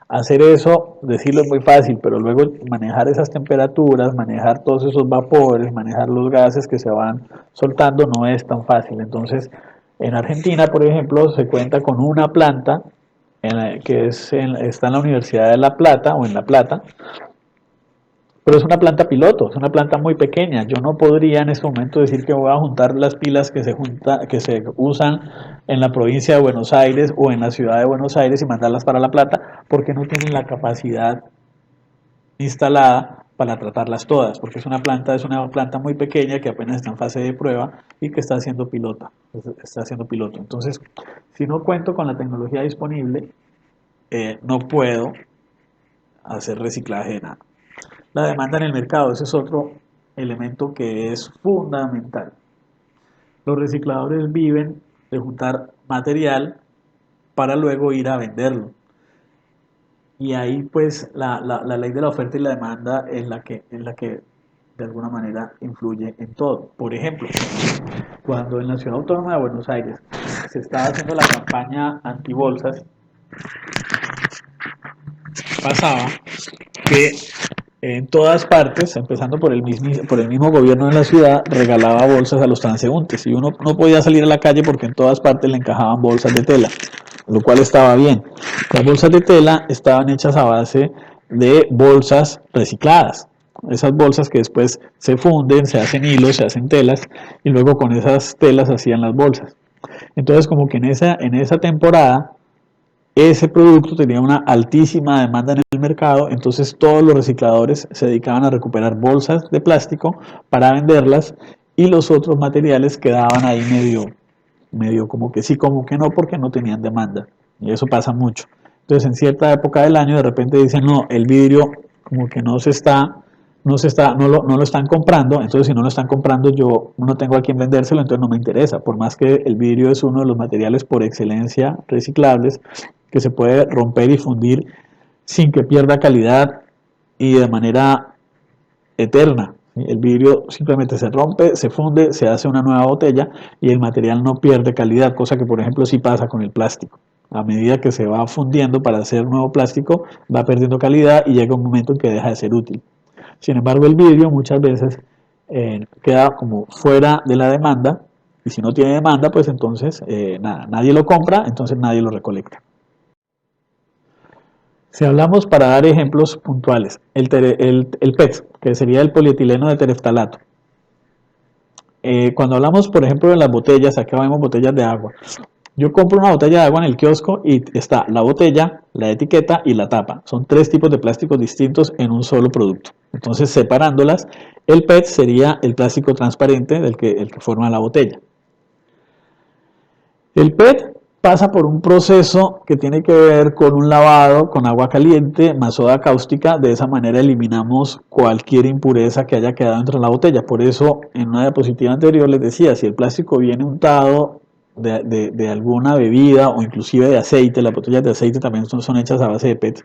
Hacer eso, decirlo es muy fácil, pero luego manejar esas temperaturas, manejar todos esos vapores, manejar los gases que se van soltando no es tan fácil. Entonces, en Argentina, por ejemplo, se cuenta con una planta está en la Universidad de La Plata o en La Plata, pero es una planta piloto, es una planta muy pequeña. Yo no podría en este momento decir que voy a juntar las pilas que se usan en la provincia de Buenos Aires o en la ciudad de Buenos Aires y mandarlas para La Plata porque no tienen la capacidad instalada para tratarlas todas, porque es una planta muy pequeña que apenas está en fase de prueba y que está haciendo piloto. Entonces, si no cuento con la tecnología disponible, no puedo hacer reciclaje de nada. La demanda en el mercado, ese es otro elemento que es fundamental. Los recicladores viven de juntar material para luego ir a venderlo. Y ahí pues la ley de la oferta y la demanda es la que de alguna manera influye en todo. Por ejemplo, cuando en la Ciudad Autónoma de Buenos Aires se estaba haciendo la campaña antibolsas, pasaba que en todas partes, empezando por el mismo gobierno de la ciudad, regalaba bolsas a los transeúntes y uno no podía salir a la calle porque en todas partes le encajaban bolsas de tela, lo cual estaba bien. Las bolsas de tela estaban hechas a base de bolsas recicladas. Esas bolsas que después se funden, se hacen hilos, se hacen telas y luego con esas telas hacían las bolsas. Entonces como que en esa temporada ese producto tenía una altísima demanda en el mercado, entonces todos los recicladores se dedicaban a recuperar bolsas de plástico para venderlas y los otros materiales quedaban ahí medio como que sí, como que no, porque no tenían demanda. Y eso pasa mucho. Entonces en cierta época del año de repente dicen, no, el vidrio como que no lo están comprando, entonces si no lo están comprando yo no tengo a quién vendérselo, entonces no me interesa, por más que el vidrio es uno de los materiales por excelencia reciclables, que se puede romper y fundir sin que pierda calidad y de manera eterna. El vidrio simplemente se rompe, se funde, se hace una nueva botella y el material no pierde calidad, cosa que por ejemplo sí pasa con el plástico. A medida que se va fundiendo para hacer nuevo plástico, va perdiendo calidad y llega un momento en que deja de ser útil. Sin embargo, el vidrio muchas veces queda como fuera de la demanda y si no tiene demanda, pues entonces nada, nadie lo compra, entonces nadie lo recolecta. Si hablamos para dar ejemplos puntuales, el PET, que sería el polietileno de tereftalato. Cuando hablamos, por ejemplo, de las botellas, acá vemos botellas de agua. Yo compro una botella de agua en el kiosco y está la botella, la etiqueta y la tapa. Son tres tipos de plásticos distintos en un solo producto. Entonces, separándolas, el PET sería el plástico transparente el que forma la botella. El PET pasa por un proceso que tiene que ver con un lavado con agua caliente más soda cáustica. De esa manera eliminamos cualquier impureza que haya quedado dentro de la botella. Por eso, en una diapositiva anterior les decía, si el plástico viene untado de alguna bebida o inclusive de aceite, las botellas de aceite también son hechas a base de PET.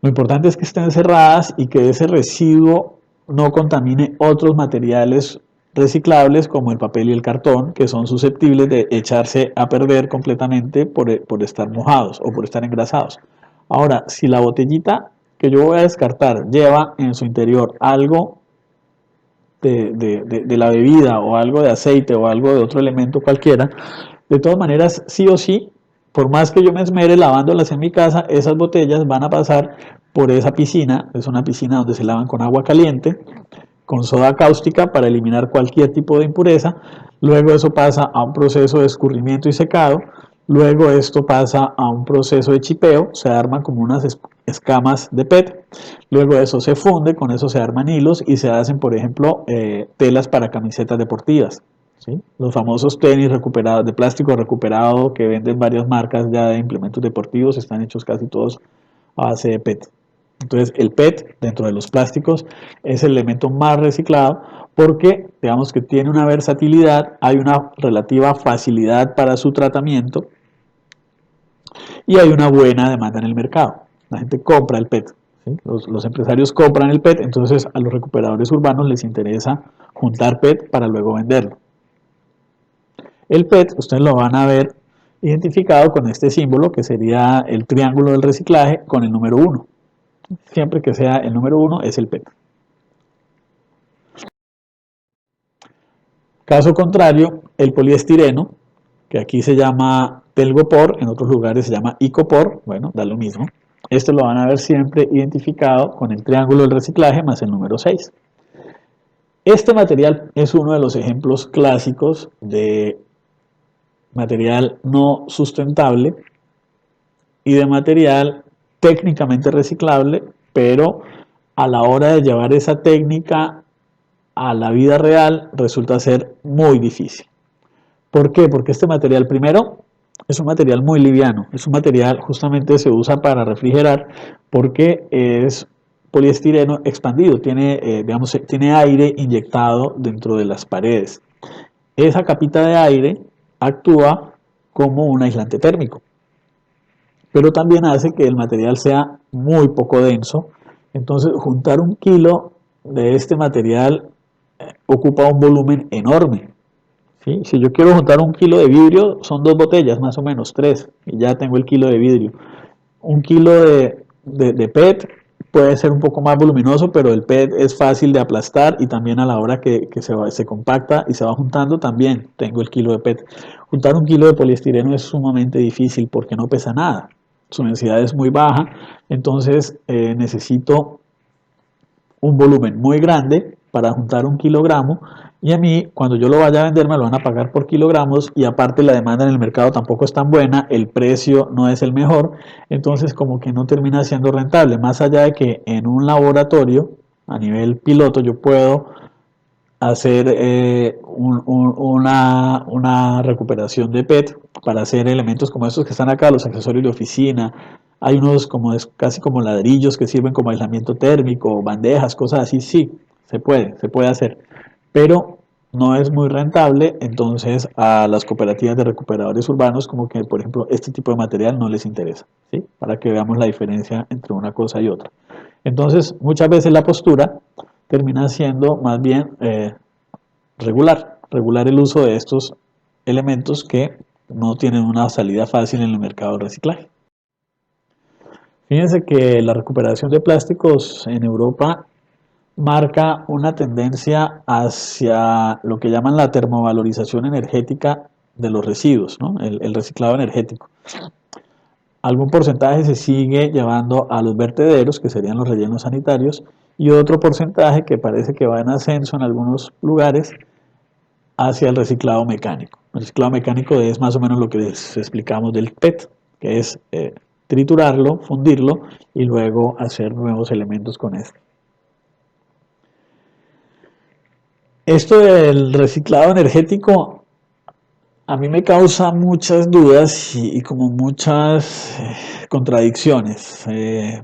Lo importante es que estén cerradas y que ese residuo no contamine otros materiales reciclables como el papel y el cartón, que son susceptibles de echarse a perder completamente por estar mojados o por estar engrasados. Ahora, si la botellita que yo voy a descartar lleva en su interior algo de la bebida o algo de aceite o algo de otro elemento cualquiera, de todas maneras, sí o sí, por más que yo me esmere lavándolas en mi casa, esas botellas van a pasar por esa piscina, es una piscina donde se lavan con agua caliente, con soda cáustica para eliminar cualquier tipo de impureza, luego eso pasa a un proceso de escurrimiento y secado, luego esto pasa a un proceso de chipeo, se arman como unas escamas de PET, luego eso se funde, con eso se arman hilos y se hacen, por ejemplo, telas para camisetas deportivas. ¿Sí? Los famosos tenis recuperados, de plástico recuperado que venden varias marcas ya de implementos deportivos, están hechos casi todos a base de PET. Entonces el PET dentro de los plásticos es el elemento más reciclado porque digamos que tiene una versatilidad, hay una relativa facilidad para su tratamiento y hay una buena demanda en el mercado. La gente compra el PET, ¿sí? Los empresarios compran el PET, entonces a los recuperadores urbanos les interesa juntar PET para luego venderlo. El PET, ustedes lo van a ver identificado con este símbolo que sería el triángulo del reciclaje con el número 1. Siempre que sea el número 1 es el PET. Caso contrario, el poliestireno, que aquí se llama Telgopor, en otros lugares se llama Icopor, bueno, da lo mismo. Esto lo van a ver siempre identificado con el triángulo del reciclaje más el número 6. Este material es uno de los ejemplos clásicos de material no sustentable y de material técnicamente reciclable, pero a la hora de llevar esa técnica a la vida real resulta ser muy difícil. ¿Por qué? Porque este material primero es un material muy liviano, es un material justamente se usa para refrigerar porque es poliestireno expandido, tiene aire inyectado dentro de las paredes. Esa capita de aire actúa como un aislante térmico, pero también hace que el material sea muy poco denso. Entonces, juntar 1 kilo de este material ocupa un volumen enorme. ¿sí? Si yo quiero juntar un kilo de vidrio, son dos botellas, más o menos, tres, y ya tengo el kilo de vidrio. Un kilo de PET puede ser un poco más voluminoso, pero el PET es fácil de aplastar y también a la hora que se compacta y se va juntando, también tengo el kilo de PET. Juntar un kilo de poliestireno es sumamente difícil porque no pesa nada, su densidad es muy baja, entonces necesito un volumen muy grande para juntar un kilogramo y a mí cuando yo lo vaya a vender me lo van a pagar por kilogramos y aparte la demanda en el mercado tampoco es tan buena, el precio no es el mejor, entonces como que no termina siendo rentable, más allá de que en un laboratorio a nivel piloto yo puedo hacer una recuperación de PET para hacer elementos como estos que están acá, los accesorios de oficina. Hay unos como casi como ladrillos que sirven como aislamiento térmico, bandejas, cosas así. Sí, se puede hacer. Pero no es muy rentable, entonces a las cooperativas de recuperadores urbanos como que, por ejemplo, este tipo de material no les interesa, ¿sí? Para que veamos la diferencia entre una cosa y otra. Entonces, muchas veces la postura termina siendo más bien regular el uso de estos elementos que no tienen una salida fácil en el mercado de reciclaje. Fíjense que la recuperación de plásticos en Europa marca una tendencia hacia lo que llaman la termovalorización energética de los residuos, ¿no? El reciclado energético. Algún porcentaje se sigue llevando a los vertederos, que serían los rellenos sanitarios, y otro porcentaje que parece que va en ascenso en algunos lugares hacia el reciclado mecánico. El reciclado mecánico es más o menos lo que les explicamos del PET, que es triturarlo, fundirlo y luego hacer nuevos elementos con esto. Esto del reciclado energético a mí me causa muchas dudas y como muchas contradicciones,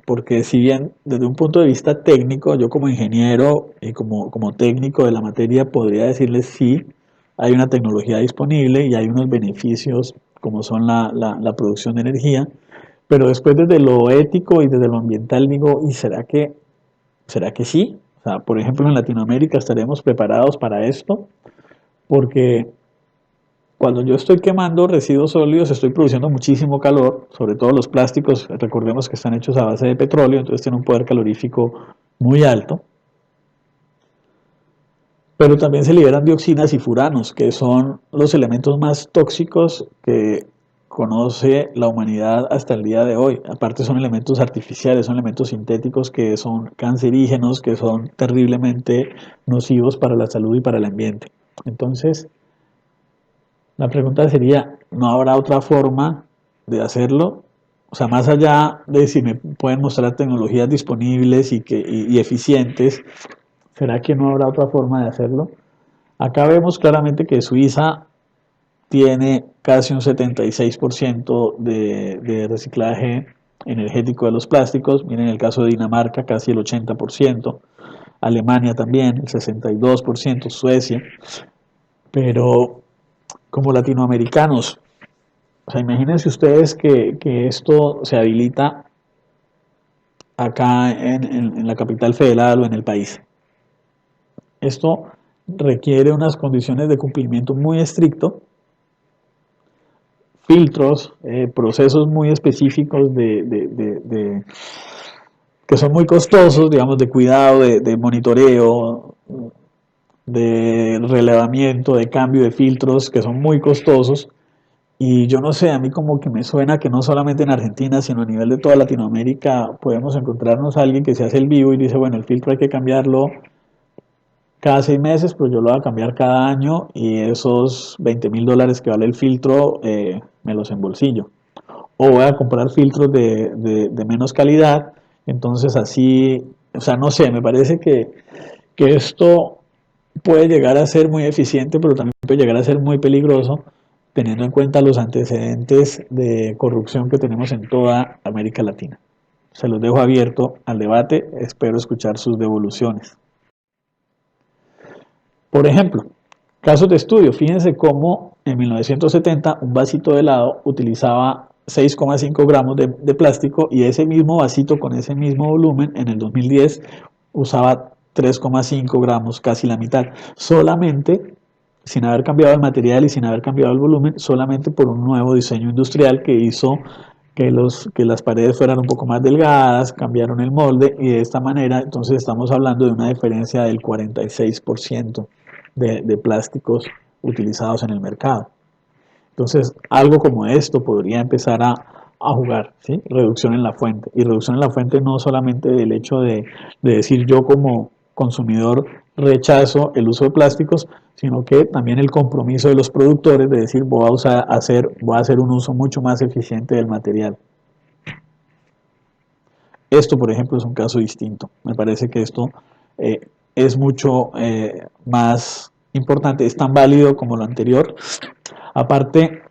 porque si bien desde un punto de vista técnico, yo como ingeniero y como técnico de la materia podría decirles sí, hay una tecnología disponible y hay unos beneficios como son la producción de energía, pero después desde lo ético y desde lo ambiental digo, ¿y será que sí? O sea, por ejemplo, en Latinoamérica estaremos preparados para esto, porque cuando yo estoy quemando residuos sólidos, estoy produciendo muchísimo calor, sobre todo los plásticos, recordemos que están hechos a base de petróleo, entonces tienen un poder calorífico muy alto, pero también se liberan dioxinas y furanos, que son los elementos más tóxicos que conoce la humanidad hasta el día de hoy. Aparte son elementos artificiales, son elementos sintéticos que son cancerígenos, que son terriblemente nocivos para la salud y para el ambiente. Entonces, la pregunta sería, ¿no habrá otra forma de hacerlo? O sea, más allá de si me pueden mostrar tecnologías disponibles y eficientes, ¿será que no habrá otra forma de hacerlo? Acá vemos claramente que Suiza tiene casi un 76% de reciclaje energético de los plásticos. Miren el caso de Dinamarca, casi el 80%. Alemania también, el 62%. Suecia. Pero como latinoamericanos, o sea, imagínense ustedes que esto se habilita acá en la capital federal o en el país. Esto requiere unas condiciones de cumplimiento muy estricto, filtros, procesos muy específicos que son muy costosos, digamos, de cuidado, de monitoreo, de relevamiento, de cambio de filtros, que son muy costosos. Y yo no sé, a mí como que me suena que no solamente en Argentina, sino a nivel de toda Latinoamérica podemos encontrarnos a alguien que se hace el vivo y dice, bueno, el filtro hay que cambiarlo cada 6 meses, pero yo lo voy a cambiar cada año y esos $20.000 que vale el filtro me los embolsillo. O voy a comprar filtros de menos calidad, entonces así, o sea, no sé, me parece que esto puede llegar a ser muy eficiente, pero también puede llegar a ser muy peligroso, teniendo en cuenta los antecedentes de corrupción que tenemos en toda América Latina. Se los dejo abierto al debate, espero escuchar sus devoluciones. Por ejemplo, casos de estudio, fíjense cómo en 1970 un vasito de helado utilizaba 6,5 gramos de plástico y ese mismo vasito con ese mismo volumen en el 2010 usaba 3,5 gramos, casi la mitad. Solamente sin haber cambiado el material y sin haber cambiado el volumen, solamente por un nuevo diseño industrial que hizo que las paredes fueran un poco más delgadas, cambiaron el molde y de esta manera entonces estamos hablando de una diferencia del 46% de plásticos utilizados en el mercado. Entonces, algo como esto podría empezar a jugar, ¿sí? Reducción en la fuente. Y reducción en la fuente no solamente del hecho de decir yo como consumidor rechazo el uso de plásticos, sino que también el compromiso de los productores de decir voy a hacer un uso mucho más eficiente del material. Esto, por ejemplo, es un caso distinto. Me parece que esto es mucho más importante, es tan válido como lo anterior. Aparte,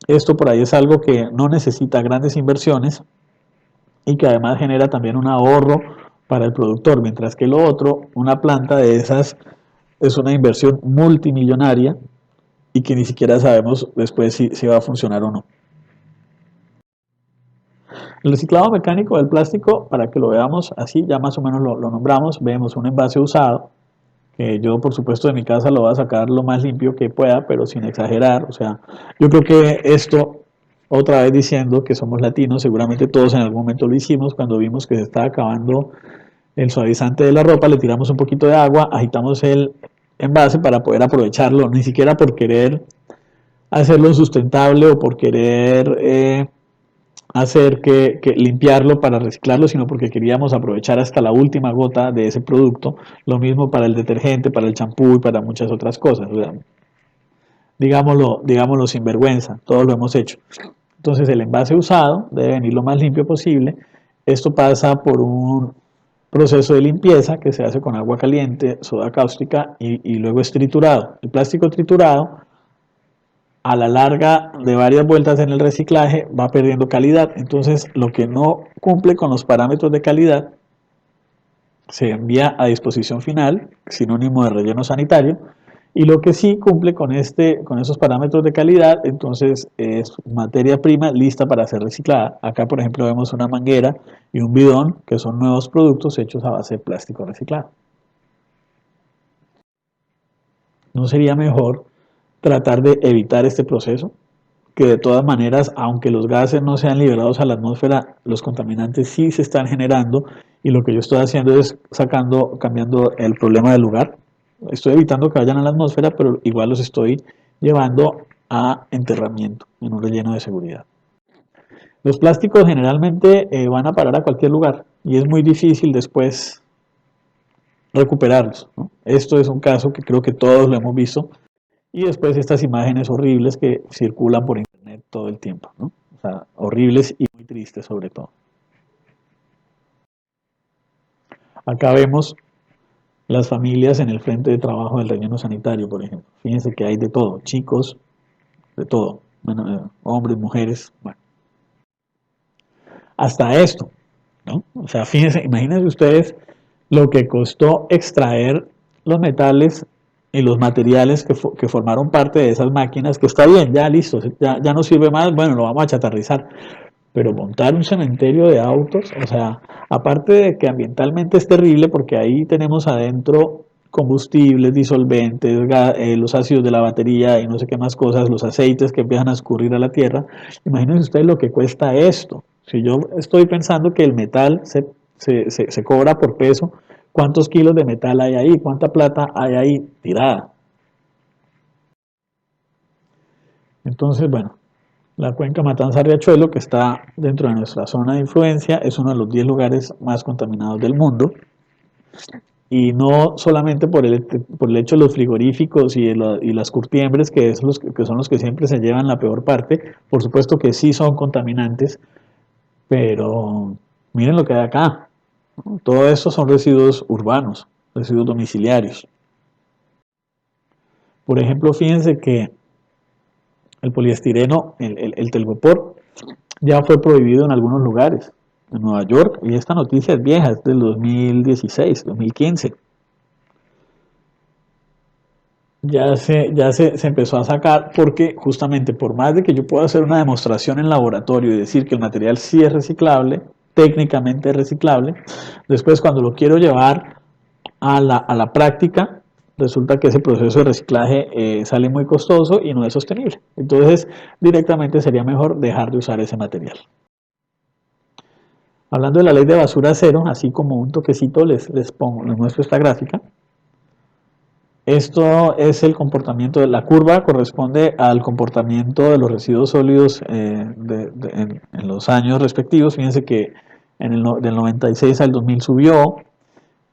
esto por ahí es algo que no necesita grandes inversiones y que además genera también un ahorro para el productor, mientras que lo otro, una planta de esas es una inversión multimillonaria y que ni siquiera sabemos después si va a funcionar o no. El reciclado mecánico del plástico, para que lo veamos así, ya más o menos lo nombramos, vemos un envase usado, que yo por supuesto de mi casa lo voy a sacar lo más limpio que pueda, pero sin exagerar. O sea, yo creo que esto, otra vez diciendo que somos latinos, seguramente todos en algún momento lo hicimos, cuando vimos que se estaba acabando el suavizante de la ropa, le tiramos un poquito de agua, agitamos el envase para poder aprovecharlo, ni siquiera por querer hacerlo sustentable o por querer hacer que limpiarlo para reciclarlo, sino porque queríamos aprovechar hasta la última gota de ese producto. Lo mismo para el detergente, para el champú y para muchas otras cosas. Digámoslo sin vergüenza, todos lo hemos hecho. Entonces el envase usado debe venir lo más limpio posible. Esto pasa por un proceso de limpieza que se hace con agua caliente, soda cáustica y luego es triturado. El plástico triturado a la larga de varias vueltas en el reciclaje va perdiendo calidad. Entonces, lo que no cumple con los parámetros de calidad se envía a disposición final, sinónimo de relleno sanitario, y lo que sí cumple con esos parámetros de calidad, entonces es materia prima lista para ser reciclada. Acá, por ejemplo, vemos una manguera y un bidón, que son nuevos productos hechos a base de plástico reciclado. ¿No sería mejor tratar de evitar este proceso? Que de todas maneras, aunque los gases no sean liberados a la atmósfera, los contaminantes sí se están generando y lo que yo estoy haciendo es cambiando el problema del lugar. Estoy evitando que vayan a la atmósfera, pero igual los estoy llevando a enterramiento en un relleno de seguridad. Los plásticos generalmente van a parar a cualquier lugar y es muy difícil después recuperarlos, ¿no? Esto es un caso que creo que todos lo hemos visto. Y después estas imágenes horribles que circulan por internet todo el tiempo, ¿no? O sea, horribles y muy tristes sobre todo. Acá vemos las familias en el frente de trabajo del relleno sanitario, por ejemplo. Fíjense que hay de todo, chicos, de todo, bueno, hombres, mujeres, bueno. Hasta esto, ¿no? O sea, fíjense, imagínense ustedes lo que costó extraer los metales y los materiales que formaron parte de esas máquinas, que está bien, ya listo, ya no sirve más, bueno, lo vamos a chatarrizar. Pero montar un cementerio de autos, o sea, aparte de que ambientalmente es terrible, porque ahí tenemos adentro combustibles, disolventes, los ácidos de la batería y no sé qué más cosas, los aceites que empiezan a escurrir a la tierra. Imagínense ustedes lo que cuesta esto. Si yo estoy pensando que el metal se cobra por peso, ¿cuántos kilos de metal hay ahí? ¿Cuánta plata hay ahí tirada? Entonces, bueno, la cuenca Matanza-Riachuelo, que está dentro de nuestra zona de influencia, es uno de los 10 lugares más contaminados del mundo. Y no solamente por el hecho de los frigoríficos y las curtiembres, que son los que siempre se llevan la peor parte. Por supuesto que sí son contaminantes, pero miren lo que hay acá, ¿no? Todo eso son residuos urbanos, residuos domiciliarios. Por ejemplo, fíjense que el poliestireno, el telgopor, ya fue prohibido en algunos lugares, en Nueva York, y esta noticia es vieja, es del 2016, 2015. Se empezó a sacar porque justamente por más de que yo pueda hacer una demostración en laboratorio y decir que el material sí es reciclable, técnicamente es reciclable, después cuando lo quiero llevar a la práctica, resulta que ese proceso de reciclaje sale muy costoso y no es sostenible. Entonces, directamente sería mejor dejar de usar ese material. Hablando de la ley de basura cero, así como un toquecito les muestro esta gráfica. Esto es el comportamiento de la curva, corresponde al comportamiento de los residuos sólidos en los años respectivos. Fíjense que del 96 al 2000 subió,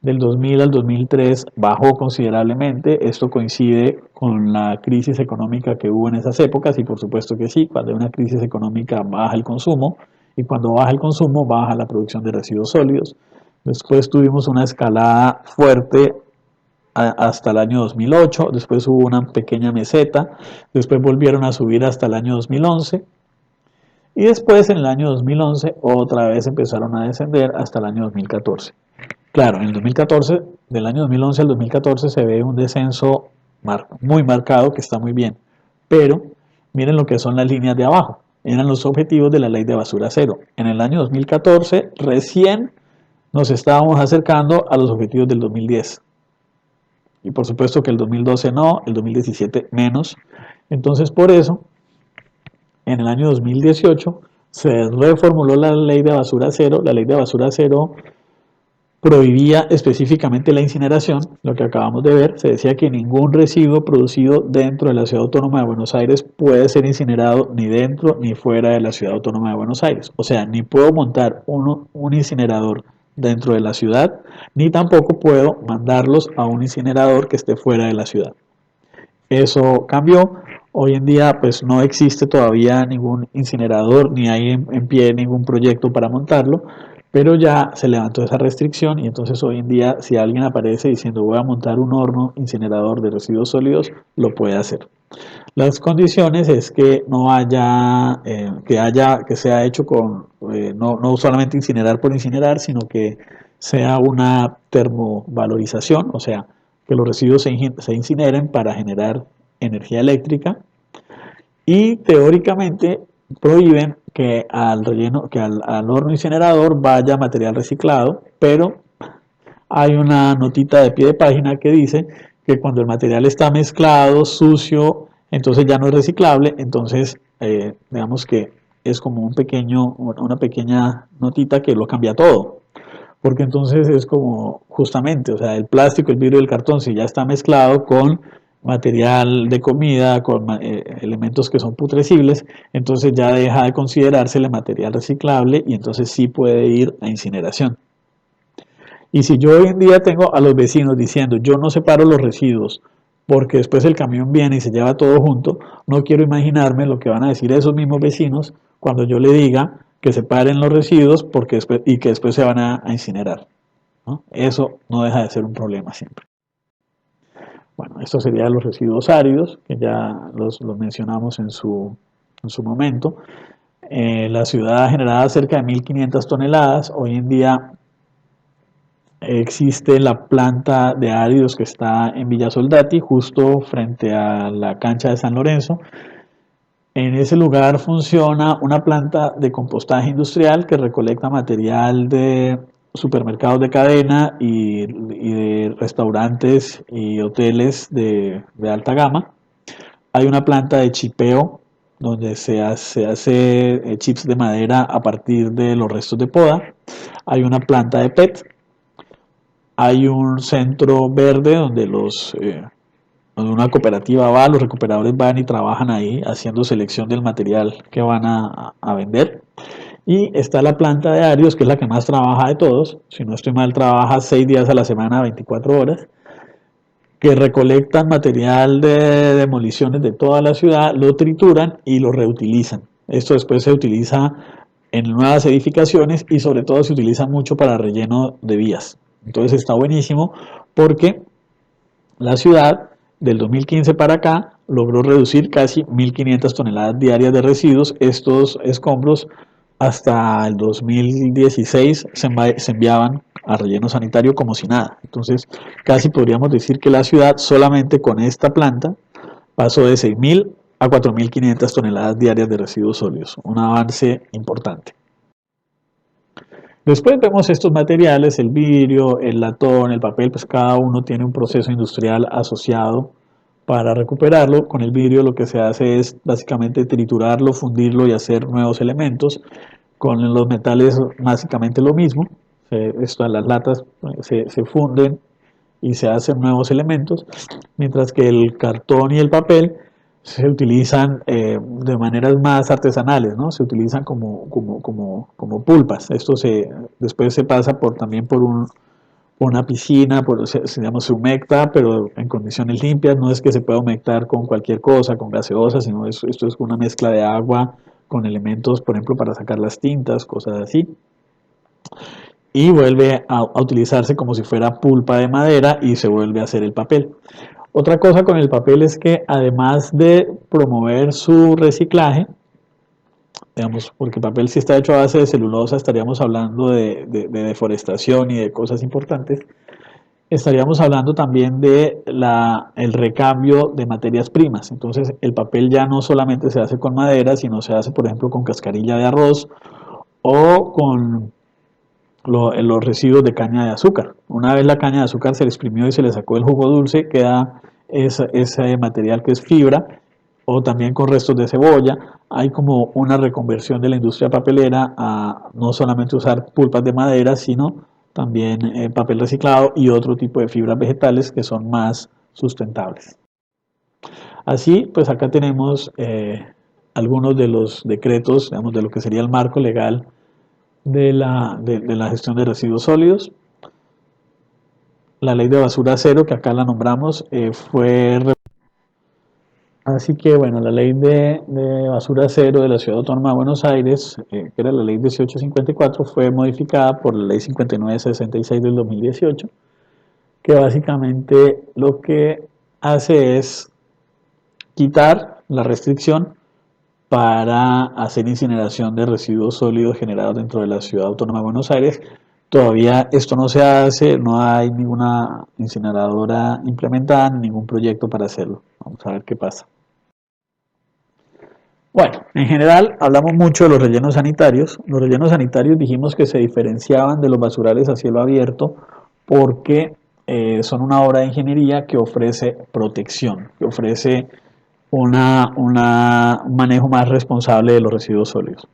del 2000 al 2003 bajó considerablemente. Esto coincide con la crisis económica que hubo en esas épocas y por supuesto que sí, cuando hay una crisis económica baja el consumo y cuando baja el consumo baja la producción de residuos sólidos. Después tuvimos una escalada fuerte hasta el año 2008, después hubo una pequeña meseta, después volvieron a subir hasta el año 2011 y después en el año 2011 otra vez empezaron a descender hasta el año 2014. Claro, en el 2014, del año 2011 al 2014 se ve un descenso muy marcado que está muy bien, pero miren lo que son las líneas de abajo, eran los objetivos de la ley de basura cero. En el año 2014 recién nos estábamos acercando a los objetivos del 2010. Y por supuesto que el 2012 no, el 2017 menos. Entonces por eso, en el año 2018 se reformuló la ley de basura cero. La ley de basura cero prohibía específicamente la incineración, lo que acabamos de ver. Se decía que ningún residuo producido dentro de la Ciudad Autónoma de Buenos Aires puede ser incinerado ni dentro ni fuera de la Ciudad Autónoma de Buenos Aires. O sea, ni puedo montar un incinerador dentro de la ciudad, ni tampoco puedo mandarlos a un incinerador que esté fuera de la ciudad. Eso cambió. Hoy en día pues no existe todavía ningún incinerador ni hay en pie ningún proyecto para montarlo, pero ya se levantó esa restricción y entonces hoy en día si alguien aparece diciendo voy a montar un horno incinerador de residuos sólidos, lo puede hacer. Las condiciones es que no haya, que sea hecho con, no solamente incinerar por incinerar, sino que sea una termovalorización, o sea, que los residuos se incineren para generar energía eléctrica y teóricamente prohíben que al relleno, que al horno incinerador vaya material reciclado, pero hay una notita de pie de página que dice que cuando el material está mezclado, sucio, entonces ya no es reciclable, entonces digamos que es como una pequeña notita que lo cambia todo. Porque entonces es como justamente, o sea, el plástico, el vidrio y el cartón, si ya está mezclado con material de comida, con elementos que son putrescibles, entonces ya deja de considerársele material reciclable y entonces sí puede ir a incineración. Y si yo hoy en día tengo a los vecinos diciendo yo no separo los residuos porque después el camión viene y se lleva todo junto, no quiero imaginarme lo que van a decir esos mismos vecinos cuando yo le diga que separen los residuos y que después se van a incinerar, ¿no? Eso no deja de ser un problema siempre. Bueno, esto serían los residuos áridos, que ya los mencionamos en su momento. La ciudad ha generado cerca de 1.500 toneladas. Hoy en día existe la planta de áridos que está en Villa Soldati, justo frente a la cancha de San Lorenzo. En ese lugar funciona una planta de compostaje industrial que recolecta material de supermercados de cadena y de restaurantes y hoteles de alta gama. Hay una planta de chipeo donde se hace chips de madera a partir de los restos de poda. Hay una planta de PET. Hay un centro verde donde una cooperativa va, los recuperadores van y trabajan ahí haciendo selección del material que van a vender. Y está la planta de Arios, que es la que más trabaja de todos, si no estoy mal, trabaja 6 días a la semana, 24 horas, que recolectan material de demoliciones de toda la ciudad, lo trituran y lo reutilizan. Esto después se utiliza en nuevas edificaciones y sobre todo se utiliza mucho para relleno de vías. Entonces está buenísimo porque la ciudad del 2015 para acá logró reducir casi 1.500 toneladas diarias de residuos. Estos escombros hasta el 2016 se enviaban a relleno sanitario como si nada. Entonces casi podríamos decir que la ciudad solamente con esta planta pasó de 6.000 a 4.500 toneladas diarias de residuos sólidos. Un avance importante. Después vemos estos materiales, el vidrio, el latón, el papel, pues cada uno tiene un proceso industrial asociado para recuperarlo. Con el vidrio lo que se hace es básicamente triturarlo, fundirlo y hacer nuevos elementos. Con los metales básicamente lo mismo. Las latas se funden y se hacen nuevos elementos, mientras que el cartón y el papel se utilizan de maneras más artesanales, ¿no? Se utilizan como pulpas. Después se pasa también por una piscina, digamos, se humecta, pero en condiciones limpias. No es que se pueda humectar con cualquier cosa, con gaseosa, sino esto es una mezcla de agua con elementos, por ejemplo, para sacar las tintas, cosas así. Y vuelve a utilizarse como si fuera pulpa de madera y se vuelve a hacer el papel. Otra cosa con el papel es que además de promover su reciclaje, digamos, porque el papel si está hecho a base de celulosa, estaríamos hablando de deforestación y de cosas importantes, estaríamos hablando también de el recambio de materias primas. Entonces el papel ya no solamente se hace con madera, sino se hace, por ejemplo, con cascarilla de arroz o con los residuos de caña de azúcar. Una vez la caña de azúcar se le exprimió y se le sacó el jugo dulce, queda ese material que es fibra, o también con restos de cebolla. Hay como una reconversión de la industria papelera a no solamente usar pulpas de madera, sino también papel reciclado y otro tipo de fibras vegetales que son más sustentables. Así, pues acá tenemos algunos de los decretos, digamos, de lo que sería el marco legal de la gestión de residuos sólidos. La ley de basura cero, que acá la nombramos, fue... Así que bueno, la ley de basura cero de la Ciudad Autónoma de Buenos Aires, que era la ley 1854, fue modificada por la ley 5966 del 2018, que básicamente lo que hace es quitar la restricción para hacer incineración de residuos sólidos generados dentro de la Ciudad Autónoma de Buenos Aires. Todavía esto no se hace, no hay ninguna incineradora implementada, ningún proyecto para hacerlo. Vamos a ver qué pasa. Bueno, en general hablamos mucho de los rellenos sanitarios. Los rellenos sanitarios dijimos que se diferenciaban de los basurales a cielo abierto porque son una obra de ingeniería que ofrece protección, que ofrece un manejo más responsable de los residuos sólidos.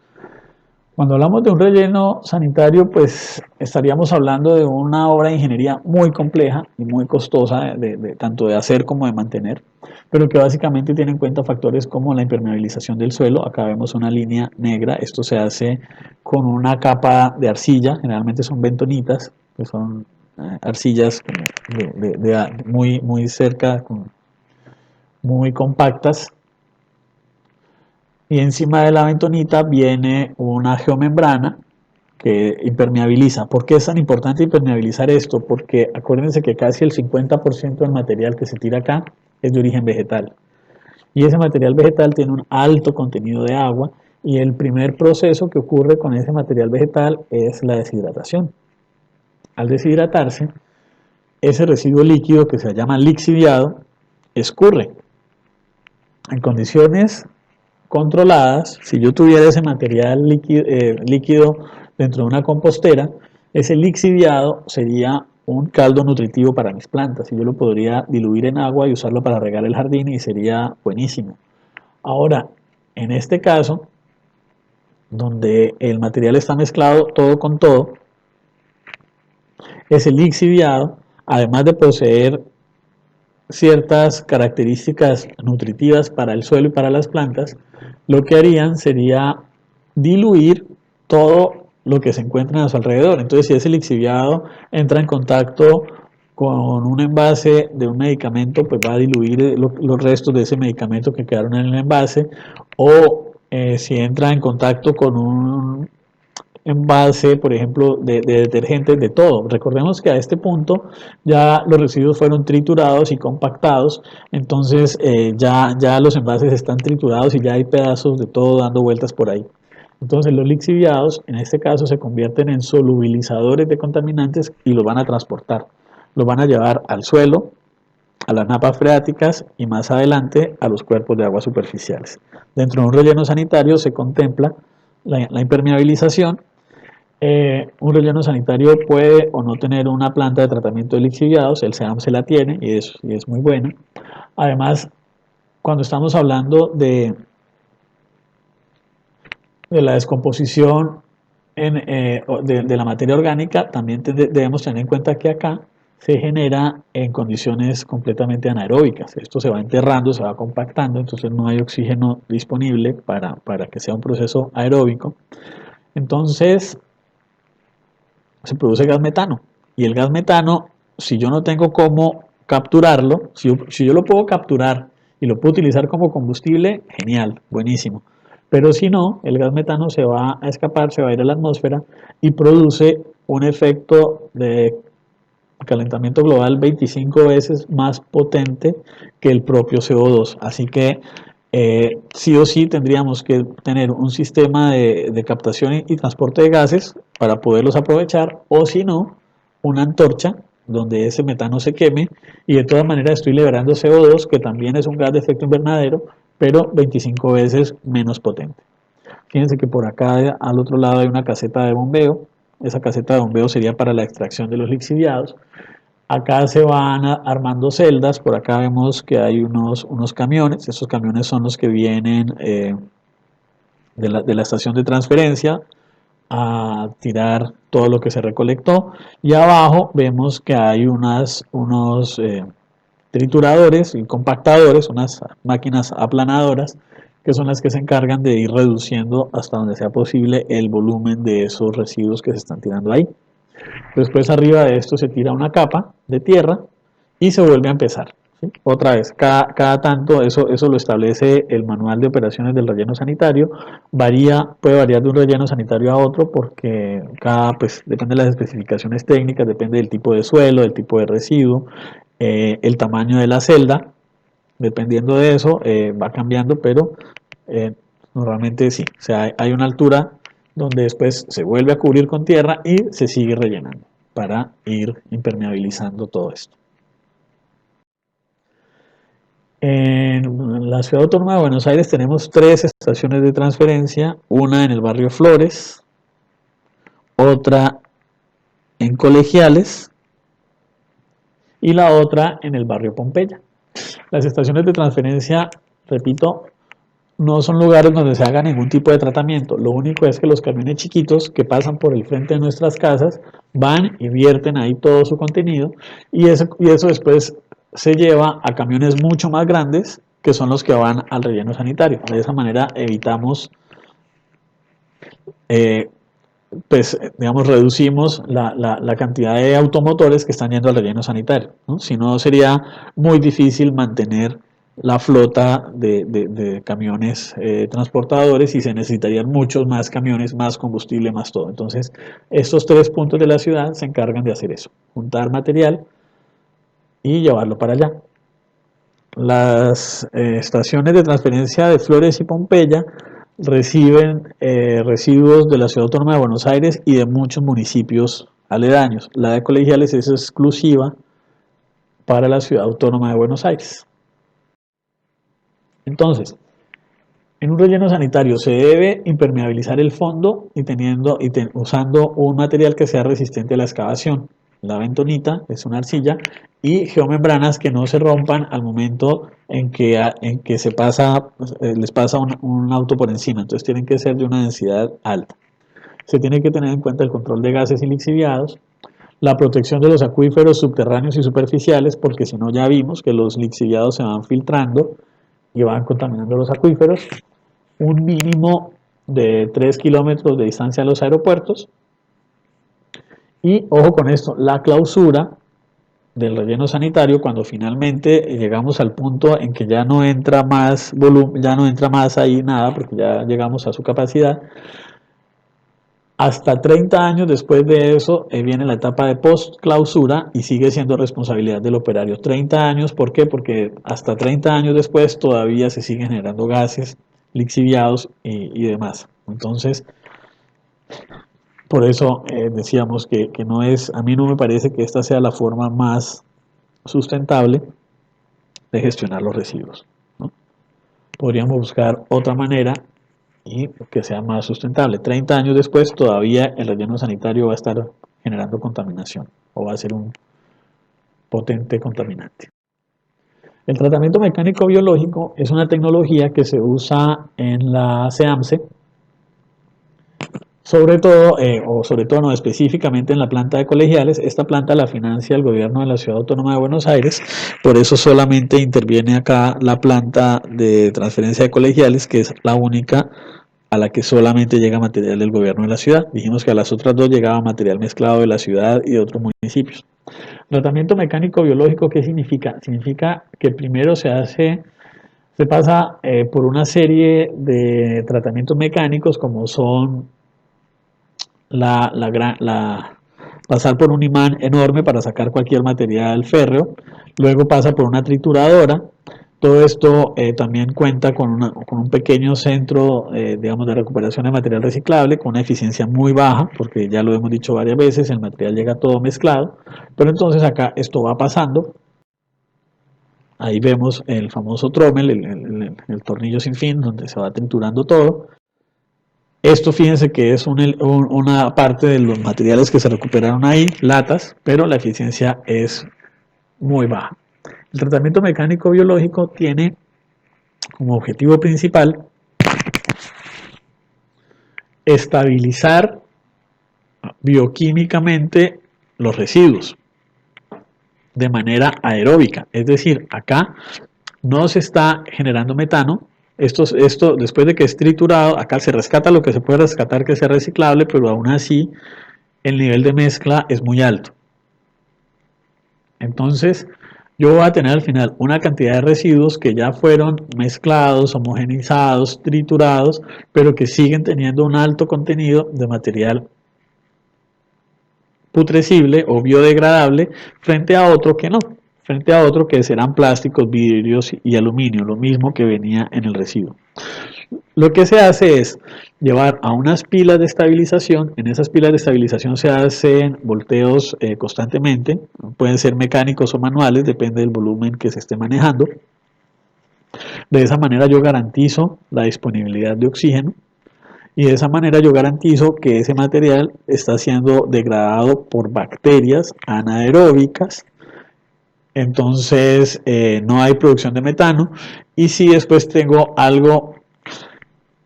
Cuando hablamos de un relleno sanitario, pues estaríamos hablando de una obra de ingeniería muy compleja y muy costosa, tanto de hacer como de mantener, pero que básicamente tiene en cuenta factores como la impermeabilización del suelo. Acá vemos una línea negra. Esto se hace con una capa de arcilla, generalmente son bentonitas, que son arcillas muy cerca, muy compactas, y encima de la bentonita viene una geomembrana que impermeabiliza. ¿Por qué es tan importante impermeabilizar esto? Porque acuérdense que casi el 50% del material que se tira acá es de origen vegetal. Y ese material vegetal tiene un alto contenido de agua y el primer proceso que ocurre con ese material vegetal es la deshidratación. Al deshidratarse, ese residuo líquido que se llama lixiviado escurre. En condiciones controladas, si yo tuviera ese material líquido dentro de una compostera, ese lixiviado sería un caldo nutritivo para mis plantas y yo lo podría diluir en agua y usarlo para regar el jardín y sería buenísimo. Ahora, en este caso, donde el material está mezclado todo con todo, ese lixiviado, además de poseer ciertas características nutritivas para el suelo y para las plantas, lo que harían sería diluir todo lo que se encuentra a su alrededor. Entonces, si ese lixiviado entra en contacto con un envase de un medicamento, pues va a diluir los restos de ese medicamento que quedaron en el envase, o si entra en contacto con un envase, por ejemplo, de detergentes, de todo. Recordemos que a este punto ya los residuos fueron triturados y compactados, entonces ya los envases están triturados y ya hay pedazos de todo dando vueltas por ahí. Entonces los lixiviados en este caso se convierten en solubilizadores de contaminantes y los van a transportar. Los van a llevar al suelo, a las napas freáticas y más adelante a los cuerpos de agua superficiales. Dentro de un relleno sanitario se contempla la impermeabilización Un relleno sanitario puede o no tener una planta de tratamiento de lixiviados, el SEAM se la tiene y es muy buena. Además, cuando estamos hablando de la descomposición de la materia orgánica, también debemos tener en cuenta que acá se genera en condiciones completamente anaeróbicas. Esto se va enterrando, se va compactando, entonces no hay oxígeno disponible para que sea un proceso aeróbico. Entonces se produce gas metano. Y el gas metano, si yo no tengo cómo capturarlo, si yo lo puedo capturar y lo puedo utilizar como combustible, genial, buenísimo. Pero si no, el gas metano se va a escapar, se va a ir a la atmósfera y produce un efecto de calentamiento global 25 veces más potente que el propio CO2. Así que sí o sí tendríamos que tener un sistema de captación y transporte de gases para poderlos aprovechar, o si no, una antorcha donde ese metano se queme y de todas maneras estoy liberando CO2, que también es un gas de efecto invernadero, pero 25 veces menos potente. Fíjense que por acá al otro lado hay una caseta de bombeo. Esa caseta de bombeo sería para la extracción de los lixiviados. Acá se van armando celdas, por acá vemos que hay unos camiones, esos camiones son los que vienen de la estación de transferencia a tirar todo lo que se recolectó, y abajo vemos que hay unos trituradores y compactadores, unas máquinas aplanadoras, que son las que se encargan de ir reduciendo hasta donde sea posible el volumen de esos residuos que se están tirando ahí. Después arriba de esto se tira una capa de tierra y se vuelve a empezar. ¿Sí? Otra vez, cada tanto, eso lo establece el manual de operaciones del relleno sanitario, puede variar de un relleno sanitario a otro porque pues, depende de las especificaciones técnicas, depende del tipo de suelo, del tipo de residuo, el tamaño de la celda, dependiendo de eso va cambiando, pero eh, normalmente sí, o sea, hay una altura donde después se vuelve a cubrir con tierra y se sigue rellenando para ir impermeabilizando todo esto. En la Ciudad Autónoma de Buenos Aires tenemos tres estaciones de transferencia, una en el barrio Flores, otra en Colegiales y la otra en el barrio Pompeya. Las estaciones de transferencia, repito, no son lugares donde se haga ningún tipo de tratamiento. Lo único es que los camiones chiquitos que pasan por el frente de nuestras casas van y vierten ahí todo su contenido y eso después se lleva a camiones mucho más grandes que son los que van al relleno sanitario. De esa manera evitamos, eh, pues, digamos, reducimos la cantidad de automotores que están yendo al relleno sanitario, ¿no? Si no, sería muy difícil mantener la flota de camiones transportadores y se necesitarían muchos más camiones, más combustible, más todo. Entonces, estos tres puntos de la ciudad se encargan de hacer eso, juntar material y llevarlo para allá. Las estaciones de transferencia de Flores y Pompeya reciben residuos de la Ciudad Autónoma de Buenos Aires y de muchos municipios aledaños. La de Colegiales es exclusiva para la Ciudad Autónoma de Buenos Aires. Entonces, en un relleno sanitario se debe impermeabilizar el fondo usando un material que sea resistente a la excavación. La bentonita es una arcilla y geomembranas que no se rompan al momento en que les pasa un auto por encima. Entonces tienen que ser de una densidad alta. Se tiene que tener en cuenta el control de gases y lixiviados, la protección de los acuíferos subterráneos y superficiales, porque si no ya vimos que los lixiviados se van filtrando y van contaminando los acuíferos, un mínimo de 3 kilómetros de distancia a los aeropuertos y, ojo con esto, la clausura del relleno sanitario cuando finalmente llegamos al punto en que ya no entra más volumen, ya no entra más ahí nada porque ya llegamos a su capacidad. Hasta 30 años después de eso viene la etapa de post-clausura y sigue siendo responsabilidad del operario. 30 años, ¿por qué? Porque hasta 30 años después todavía se siguen generando gases, lixiviados y demás. Entonces, por eso decíamos que no es, a mí no me parece que esta sea la forma más sustentable de gestionar los residuos, ¿no? Podríamos buscar otra manera y que sea más sustentable. 30 años después todavía el relleno sanitario va a estar generando contaminación o va a ser un potente contaminante. El tratamiento mecánico biológico es una tecnología que se usa en la CEAMSE, sobre todo, o sobre todo no específicamente en la planta de Colegiales. Esta planta la financia el gobierno de la Ciudad Autónoma de Buenos Aires, por eso solamente interviene acá la planta de transferencia de Colegiales, que es la única a la que solamente llega material del gobierno de la ciudad. Dijimos que a las otras dos llegaba material mezclado de la ciudad y de otros municipios. Tratamiento mecánico biológico, ¿qué significa? Significa que primero se pasa por una serie de tratamientos mecánicos como son pasar por un imán enorme para sacar cualquier material férreo, luego pasa por una trituradora. Todo esto también cuenta con un pequeño centro, digamos, de recuperación de material reciclable, con una eficiencia muy baja, porque ya lo hemos dicho varias veces, el material llega todo mezclado, pero entonces acá esto va pasando. Ahí vemos el famoso trommel, el tornillo sin fin, donde se va triturando todo. Esto fíjense que es una parte de los materiales que se recuperaron ahí, latas, pero la eficiencia es muy baja. El tratamiento mecánico biológico tiene como objetivo principal estabilizar bioquímicamente los residuos de manera aeróbica. Es decir, acá no se está generando metano. Esto después de que es triturado, acá se rescata lo que se puede rescatar que sea reciclable, pero aún así el nivel de mezcla es muy alto. Entonces, yo voy a tener al final una cantidad de residuos que ya fueron mezclados, homogeneizados, triturados, pero que siguen teniendo un alto contenido de material putrescible o biodegradable frente a otro que no, frente a otro que serán plásticos, vidrios y aluminio, lo mismo que venía en el residuo. Lo que se hace es llevar a unas pilas de estabilización. En esas pilas de estabilización se hacen volteos constantemente, pueden ser mecánicos o manuales, depende del volumen que se esté manejando. De esa manera yo garantizo la disponibilidad de oxígeno y de esa manera yo garantizo que ese material está siendo degradado por bacterias anaeróbicas. Entonces no hay producción de metano, y si después tengo algo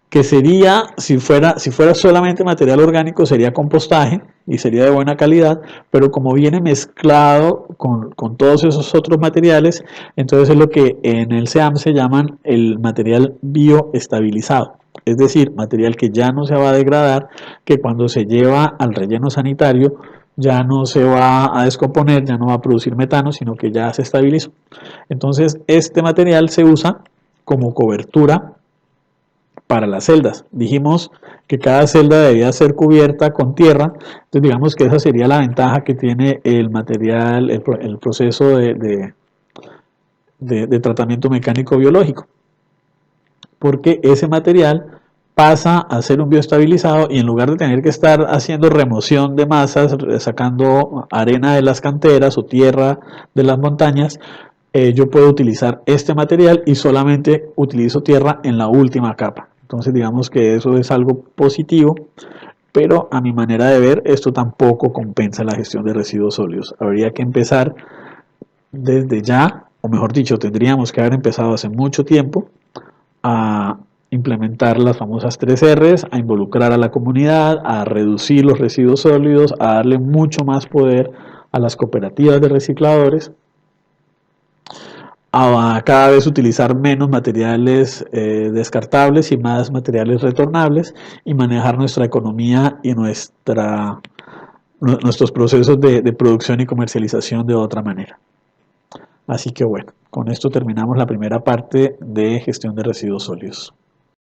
que sería, si fuera solamente material orgánico, sería compostaje y sería de buena calidad, pero como viene mezclado con todos esos otros materiales, entonces es lo que en el SEAM se llaman el material bioestabilizado, es decir, material que ya no se va a degradar, que cuando se lleva al relleno sanitario ya no se va a descomponer, ya no va a producir metano, sino que ya se estabilizó. Entonces este material se usa como cobertura para las celdas. Dijimos que cada celda debía ser cubierta con tierra, entonces digamos que esa sería la ventaja que tiene el material, el proceso de tratamiento mecánico biológico, porque ese material pasa a ser un bioestabilizado y en lugar de tener que estar haciendo remoción de masas, sacando arena de las canteras o tierra de las montañas, yo puedo utilizar este material y solamente utilizo tierra en la última capa. Entonces digamos que eso es algo positivo, pero a mi manera de ver esto tampoco compensa la gestión de residuos sólidos. Habría que empezar desde ya, o mejor dicho, tendríamos que haber empezado hace mucho tiempo a implementar las famosas 3 R's, a involucrar a la comunidad, a reducir los residuos sólidos, a darle mucho más poder a las cooperativas de recicladores, a cada vez utilizar menos materiales descartables y más materiales retornables, y manejar nuestra economía y nuestros procesos de producción y comercialización de otra manera. Así que bueno, con esto terminamos la primera parte de gestión de residuos sólidos.